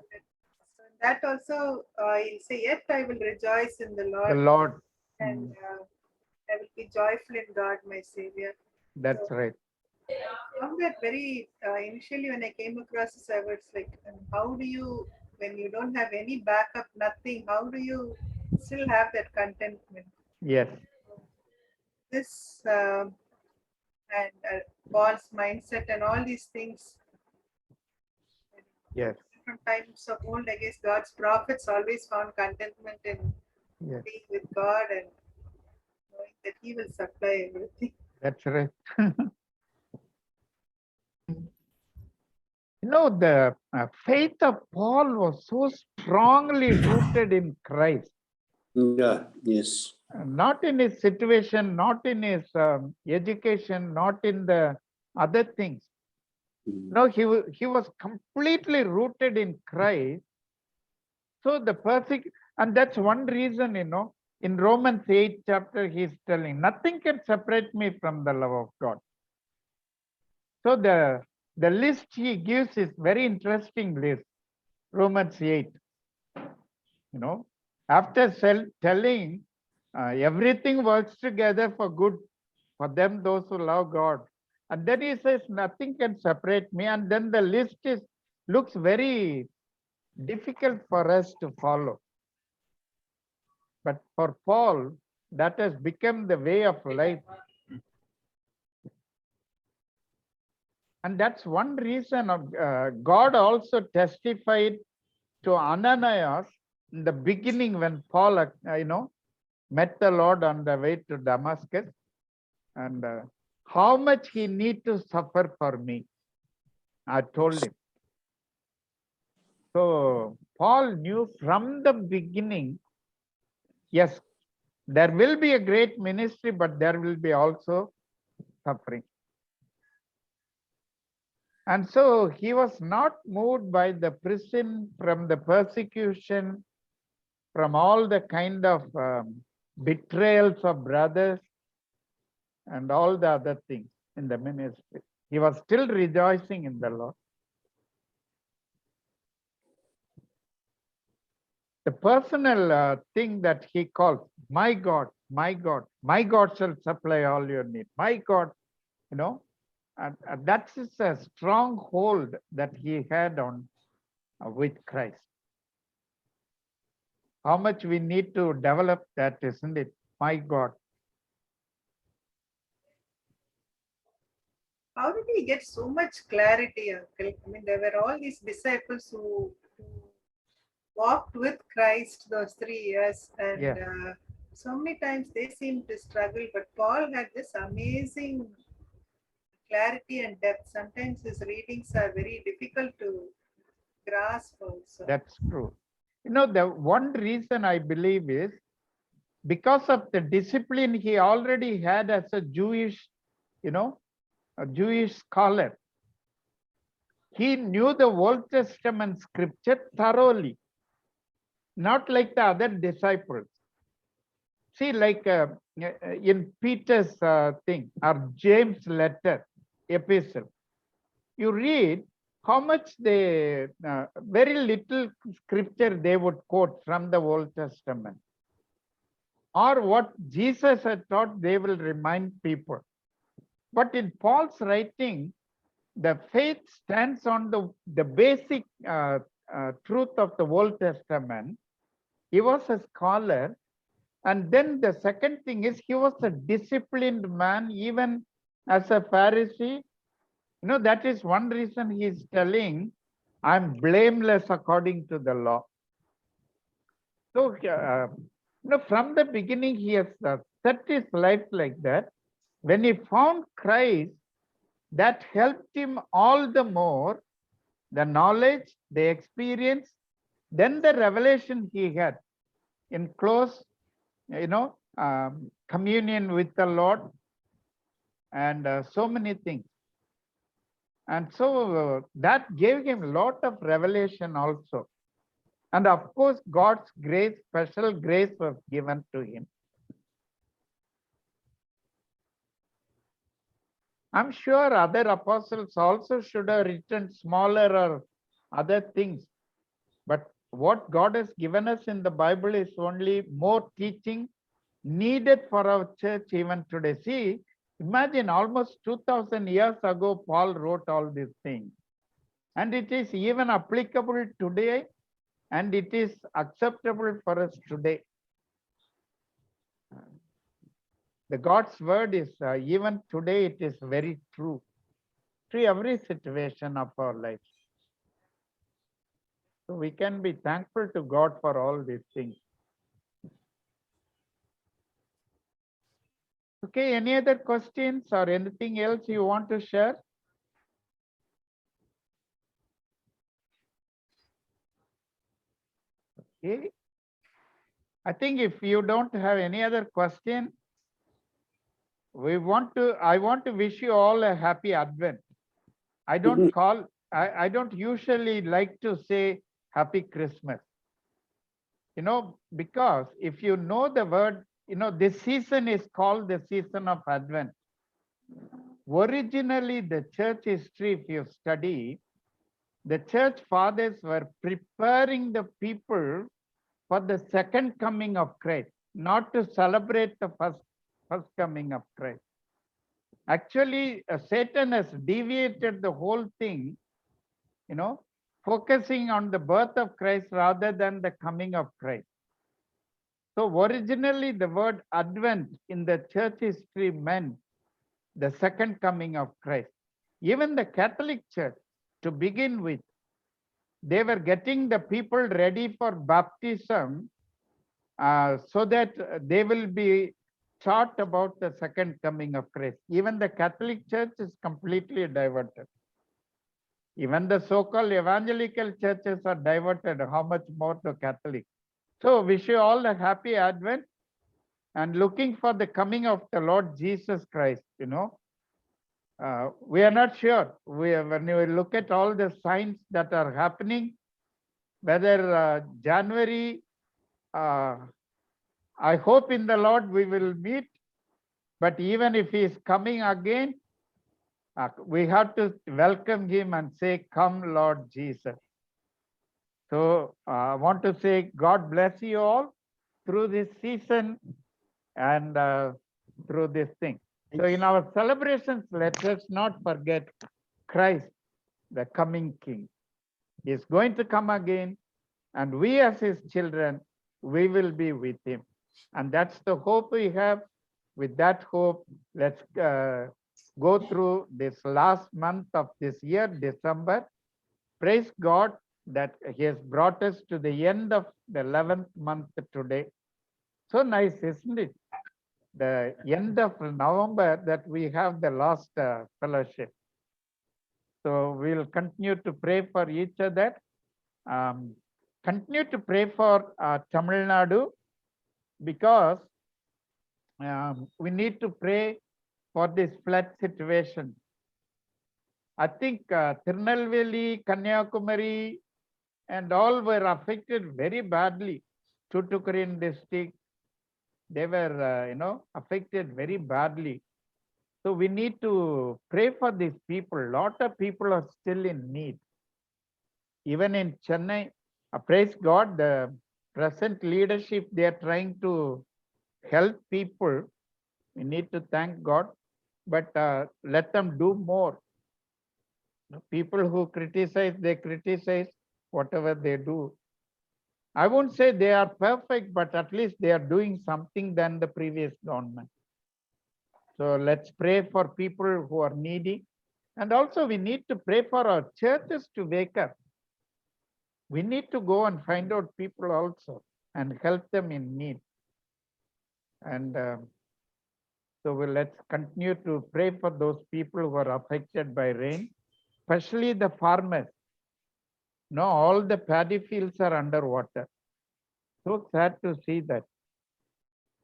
So that also, he'll say, yet I will rejoice in the The Lord Lord. and I will be joyful in God, my Savior. That's right. Found that very initially when I came across this, I was like, how do you, when you don't have any backup, nothing, how do you still have that contentment? Yes. This and Paul's mindset and all these things. Yes. From times of old, I guess God's prophets always found contentment in Yes. being with God and knowing that He will supply everything. That's right. The faith of Paul was so strongly rooted in Christ, Yeah, yes. not in his situation, not in his education, not in the other things. No, he was completely rooted in Christ. So and that's one reason, in Romans 8 chapter, he's telling, nothing can separate me from the love of God. So the list he gives is very interesting list. Romans 8. After telling everything works together for good for them, those who love God. And then he says, nothing can separate me. And then the list looks very difficult for us to follow. But for Paul, that has become the way of life. And that's one reason of God also testified to Ananias in the beginning when Paul, met the Lord on the way to Damascus, and how much he need to suffer for me. I told him. So Paul knew from the beginning, yes, there will be a great ministry, but there will be also suffering. And so he was not moved by the prison, from the persecution, from all the kind of betrayals of brothers and all the other things in the ministry. He was still rejoicing in the Lord. The personal thing that he calls, my God, my God, my God shall supply all your need. My God, and that's a strong hold that he had on with Christ. How much we need to develop that, isn't it? My God. How did he get so much clarity, uncle? I mean, there were all these disciples who walked with Christ those 3 years, and so many times they seemed to struggle, but Paul had this amazing clarity and depth. Sometimes his readings are very difficult to grasp also. That's true. The one reason I believe is because of the discipline he already had as a Jewish, a Jewish scholar. He knew the Old Testament scripture thoroughly, not like the other disciples. See, like in Peter's thing, or James' letter, epistle, you read how much very little scripture they would quote from the Old Testament. Or what Jesus had taught, they will remind people. But in Paul's writing, the faith stands on the basic truth of the Old Testament. He was a scholar. And then the second thing is he was a disciplined man, even as a Pharisee. You know, that is one reason he is telling, I'm blameless according to the law. So, from the beginning, he has set his life like that. When he found Christ, that helped him all the more, the knowledge, the experience, then the revelation he had in close, communion with the Lord, and so many things. And so that gave him a lot of revelation also. And of course, God's grace, special grace was given to him. I'm sure other apostles also should have written smaller or other things. But what God has given us in the Bible is only more teaching needed for our church even today. See, imagine almost 2000 years ago, Paul wrote all these things. And it is even applicable today, and it is acceptable for us today. The God's word is, even today, it is very true to every situation of our life. So we can be thankful to God for all these things. Okay, any other questions or anything else you want to share? Okay. I think if you don't have any other question, I want to wish you all a happy Advent. I don't usually like to say happy Christmas. Because if you know the word, this season is called the season of Advent. Originally, the church history, if you study, the church fathers were preparing the people for the second coming of Christ, not to celebrate the first coming of Christ. Actually, Satan has deviated the whole thing, focusing on the birth of Christ rather than the coming of Christ. So originally, the word Advent in the church history meant the second coming of Christ. Even the Catholic Church, to begin with, they were getting the people ready for baptism so that they will be taught about the second coming of Christ. Even the Catholic Church is completely diverted. Even the so-called evangelical churches are diverted, how much more the Catholic. So wish you all a happy Advent and looking for the coming of the Lord Jesus Christ, we are not sure. When you look at all the signs that are happening, whether January, I hope in the Lord we will meet, but even if he is coming again, we have to welcome him and say, come Lord Jesus. So I want to say God bless you all through this season and through this thing. So in our celebrations, let us not forget Christ, the coming King. He is going to come again, and we as his children, we will be with him. And that's the hope we have. With that hope, let's go through this last month of this year, December. Praise God that he has brought us to the end of the 11th month today. So nice, isn't it? The end of November that we have the last fellowship. So we'll continue to pray for each other. Continue to pray for Tamil Nadu, because we need to pray for this flood situation. I think Tirunelveli, Kanyakumari, and all were affected very badly. Tuticorin district, they were, affected very badly. So we need to pray for these people. A lot of people are still in need. Even in Chennai, praise God, the present leadership, they are trying to help people. We need to thank God, but let them do more. People who criticize, they criticize whatever they do. I won't say they are perfect, but at least they are doing something than the previous government. So let's pray for people who are needy. And also we need to pray for our churches to wake up. We need to go and find out people also and help them in need. And let's continue to pray for those people who are affected by rain, especially the farmers. No, all the paddy fields are underwater. So sad to see that.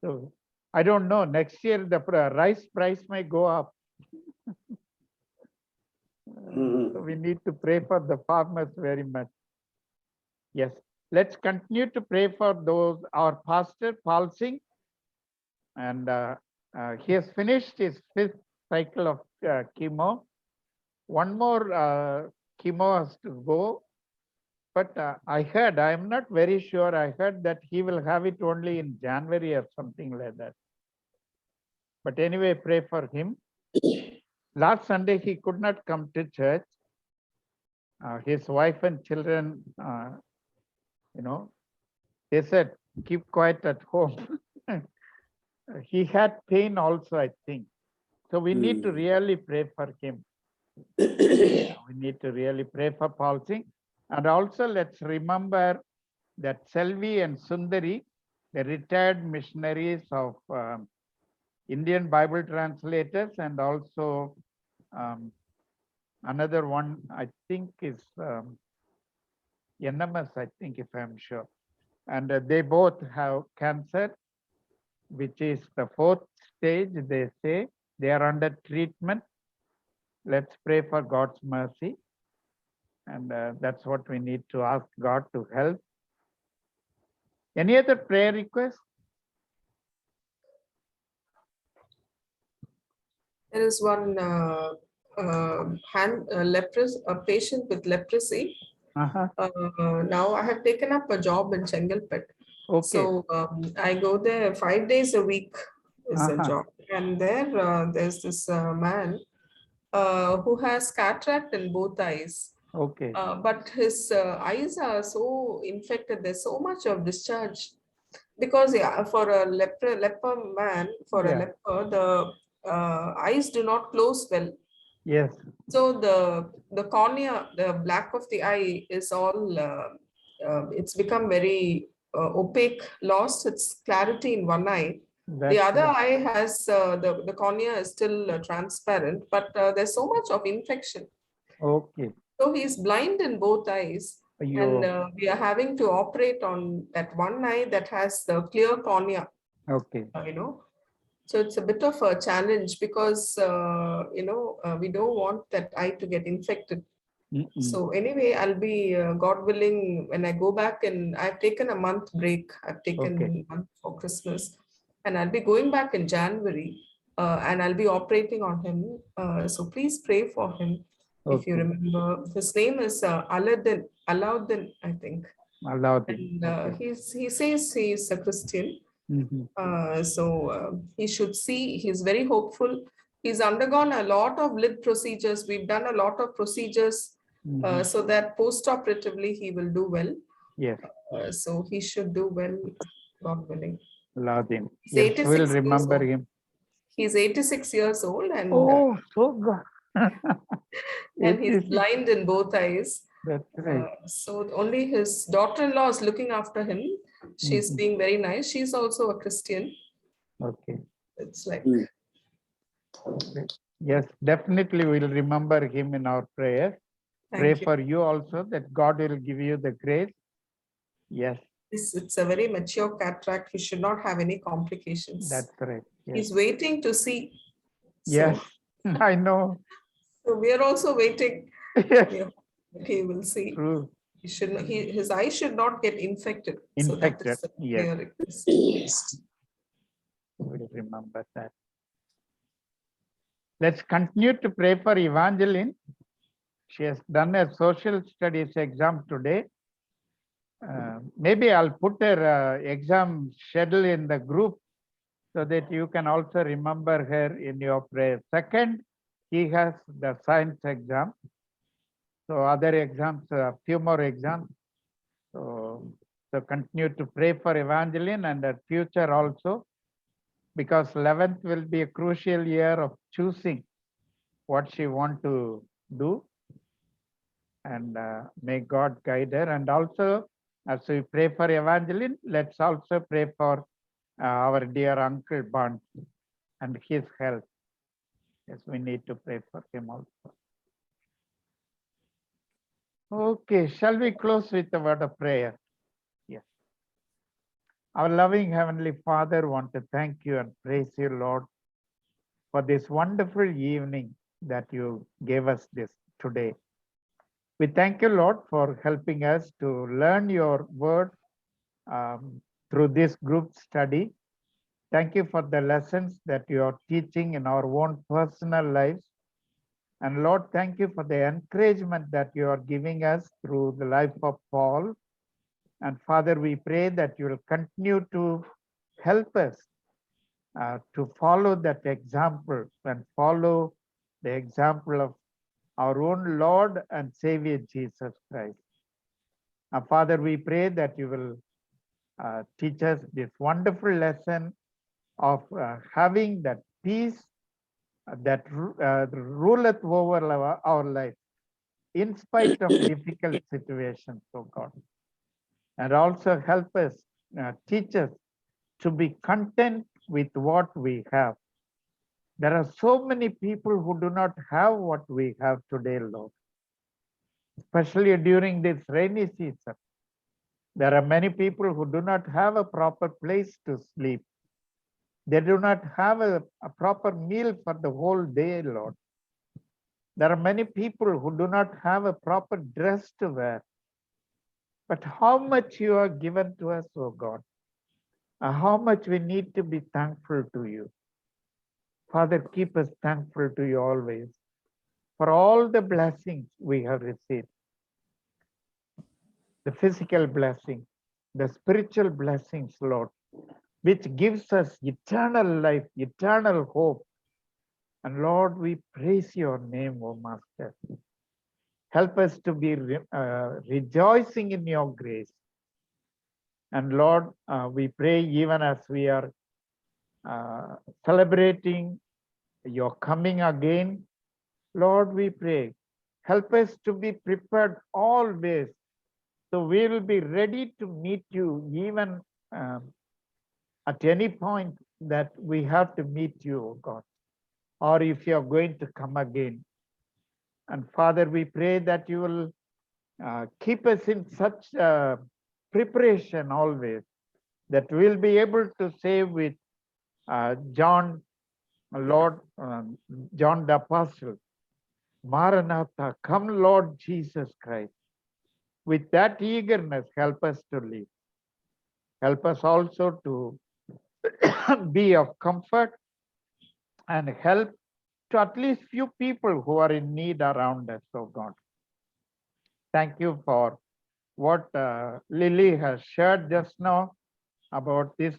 So I don't know, next year the rice price may go up. So we need to pray for the farmers very much. Yes, let's continue to pray for those, our pastor, Paul Singh. And he has finished his 5th cycle of chemo. One more chemo has to go. But I heard, I am not very sure, I heard that he will have it only in January or something like that. But anyway, pray for him. Last Sunday, he could not come to church. His wife and children, they said, keep quiet at home. He had pain also, I think. So we need to really pray for him. We need to really pray for Paul Singh. And also let's remember that Selvi and Sundari, the retired missionaries of Indian Bible translators, and also another one, I think is NMS, I think, if I'm sure. And they both have cancer, which is the 4th stage, they say. They are under treatment. Let's pray for God's mercy. And that's what we need to ask God to help. Any other prayer requests? There is one a patient with leprosy. Now I have taken up a job in Chengalpet. Okay. So I go there 5 days a week is a job. And there's this man who has cataract in both eyes. Okay. But his eyes are so infected. There's so much of discharge. Because for a leper man, for a leper, the eyes do not close well. Yes. So the cornea, the black of the eye is all, it's become very opaque, lost its clarity in one eye. The other eye has, the cornea is still transparent, but there's so much of infection. Okay. So he's blind in both eyes. And we are having to operate on that one eye that has the clear cornea. Okay. So it's a bit of a challenge because, we don't want that eye to get infected. So anyway, I'll be, God willing, when I go back, and I've taken a month break. I've taken a month for Christmas, and I'll be going back in January, and I'll be operating on him. So please pray for him. If you remember, his name is Alauddin, I think. Alauddin. And he says he's a Christian. So he should see, he's very hopeful. He's undergone a lot of lid procedures. We've done a lot of procedures so that post-operatively he will do well. Yes. So he should do well, God willing. Alauddin. Yes, we'll remember him. He's 86 years old and so good. and he's blind in both eyes. That's right. So only his daughter-in-law is looking after him. She's being very nice. She's also a Christian. Okay. It's like. Yes, definitely we'll remember him in our prayers. Pray for you also that God will give you the grace. Yes. It's a very mature cataract. He should not have any complications. That's right. Yes. He's waiting to see. Yes, I know. So we are also waiting. Yes. He will see. True. He should not, his eye should not get infected. Infected. So Yes. We'll remember that. Let's continue to pray for Evangeline. She has done a social studies exam today. Maybe I'll put her exam schedule in the group so that you can also remember her in your prayer. Second, he has the science exam. So other exams, a few more exams. So continue to pray for Evangeline and her future also, because 11th will be a crucial year of choosing what she want to do. And may God guide her. And also, as we pray for Evangeline, let's also pray for our dear Uncle Bond and his health. Yes, we need to pray for him also. Okay, shall we close with a word of prayer? Yes. Our loving Heavenly Father, want to thank you and praise you, Lord, for this wonderful evening that you gave us this today. We thank you, Lord, for helping us to learn your word through this group study. Thank you for the lessons that you are teaching in our own personal lives. And Lord, thank you for the encouragement that you are giving us through the life of Paul. And Father, we pray that you will continue to help us to follow that example and follow the example of our own Lord and Savior Jesus Christ. Father, we pray that you will teach us this wonderful lesson of having that peace that ruleth over our life in spite of difficult situations, oh God. And also help us, teach us to be content with what we have. There are so many people who do not have what we have today, Lord. Especially during this rainy season. There are many people who do not have a proper place to sleep. They do not have a proper meal for the whole day, Lord. There are many people who do not have a proper dress to wear. But how much you are given to us, oh God. How much we need to be thankful to you. Father, keep us thankful to you always for all the blessings we have received. The physical blessing, the spiritual blessings, Lord, which gives us eternal life, eternal hope. And Lord, we praise your name, O Master. Help us to be rejoicing in your grace. And Lord, we pray even as we are celebrating your coming again, Lord, we pray, help us to be prepared always. So we will be ready to meet you even at any point that we have to meet you, oh God, or if you are going to come again. And Father, we pray that you will keep us in such preparation always, that we'll be able to say with John, Lord, John the Apostle, Maranatha, come Lord Jesus Christ. With that eagerness, help us to live. Help us also to be of comfort and help to at least few people who are in need around us, oh God. Thank you for what Lily has shared just now about this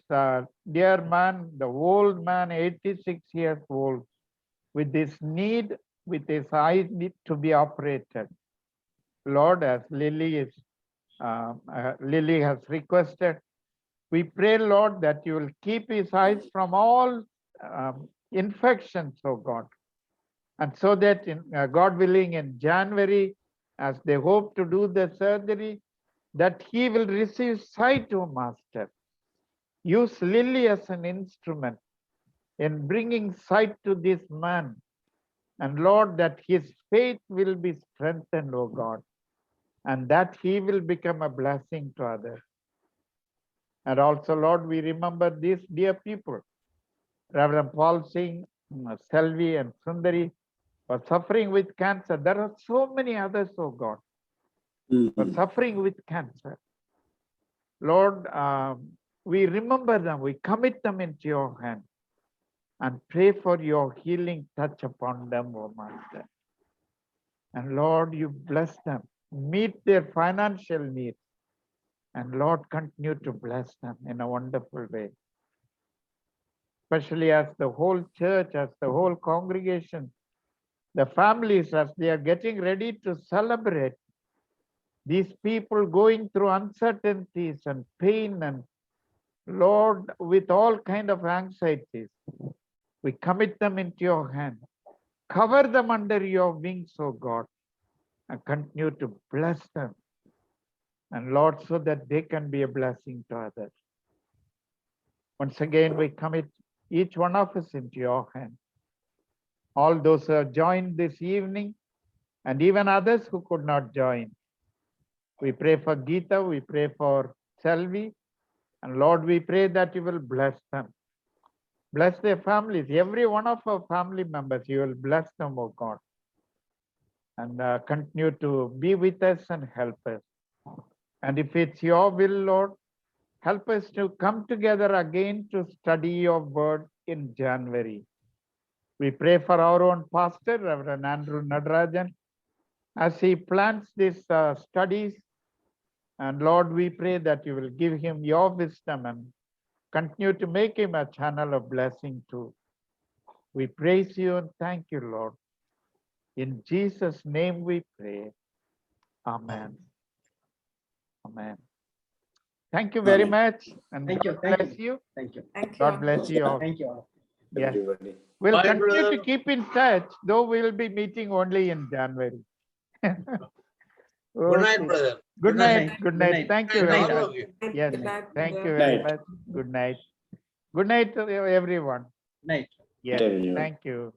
dear man, the old man, 86 years old, with this need, with his eyes need to be operated. Lord, as Lily has requested, we pray, Lord, that you will keep his eyes from all infections, oh God. And so that, God willing, in January, as they hope to do the surgery, that he will receive sight, O Master. Use Lily as an instrument in bringing sight to this man. And Lord, that his faith will be strengthened, O God, and that he will become a blessing to others. And also, Lord, we remember these dear people, Reverend Paul Singh, Selvi and Sundari, are suffering with cancer. There are so many others, oh God, who are suffering with cancer. Lord, we remember them, we commit them into your hand and pray for your healing touch upon them, oh Master. And Lord, you bless them, meet their financial needs, and Lord, continue to bless them in a wonderful way. Especially as the whole church, as the whole congregation the families as they are getting ready to celebrate. These people going through uncertainties and pain and Lord, with all kind of anxieties, we commit them into your hand. Cover them under your wings, O God, and continue to bless them. And Lord, so that they can be a blessing to others. Once again, we commit each one of us into your hand. All those who have joined this evening, and even others who could not join. We pray for Geeta, we pray for Selvi, and Lord, we pray that you will bless them. Bless their families, every one of our family members, you will bless them, oh God. And continue to be with us and help us. And if it's your will, Lord, help us to come together again to study your word in January. We pray for our own pastor, Reverend Andrew Nadarajan, as he plans these studies. And Lord, we pray that you will give him your wisdom and continue to make him a channel of blessing too. We praise you and thank you, Lord. In Jesus' name we pray. Amen. Amen. Thank you very Amen. much. And Thank you, God thank bless you. Thank you. Thank you. God bless you all. Thank you all. Yes. Everybody. We'll Bye, continue brother. to keep in touch, though we'll be meeting only in January. Good night, Okay. brother. Good night. night. Good Good night. night. Thank you Good very night, all much. of you. Yes. Good night, Thank you brother. very Night. much. Good night. Good night to everyone. Night. Yes. everyone. Thank you.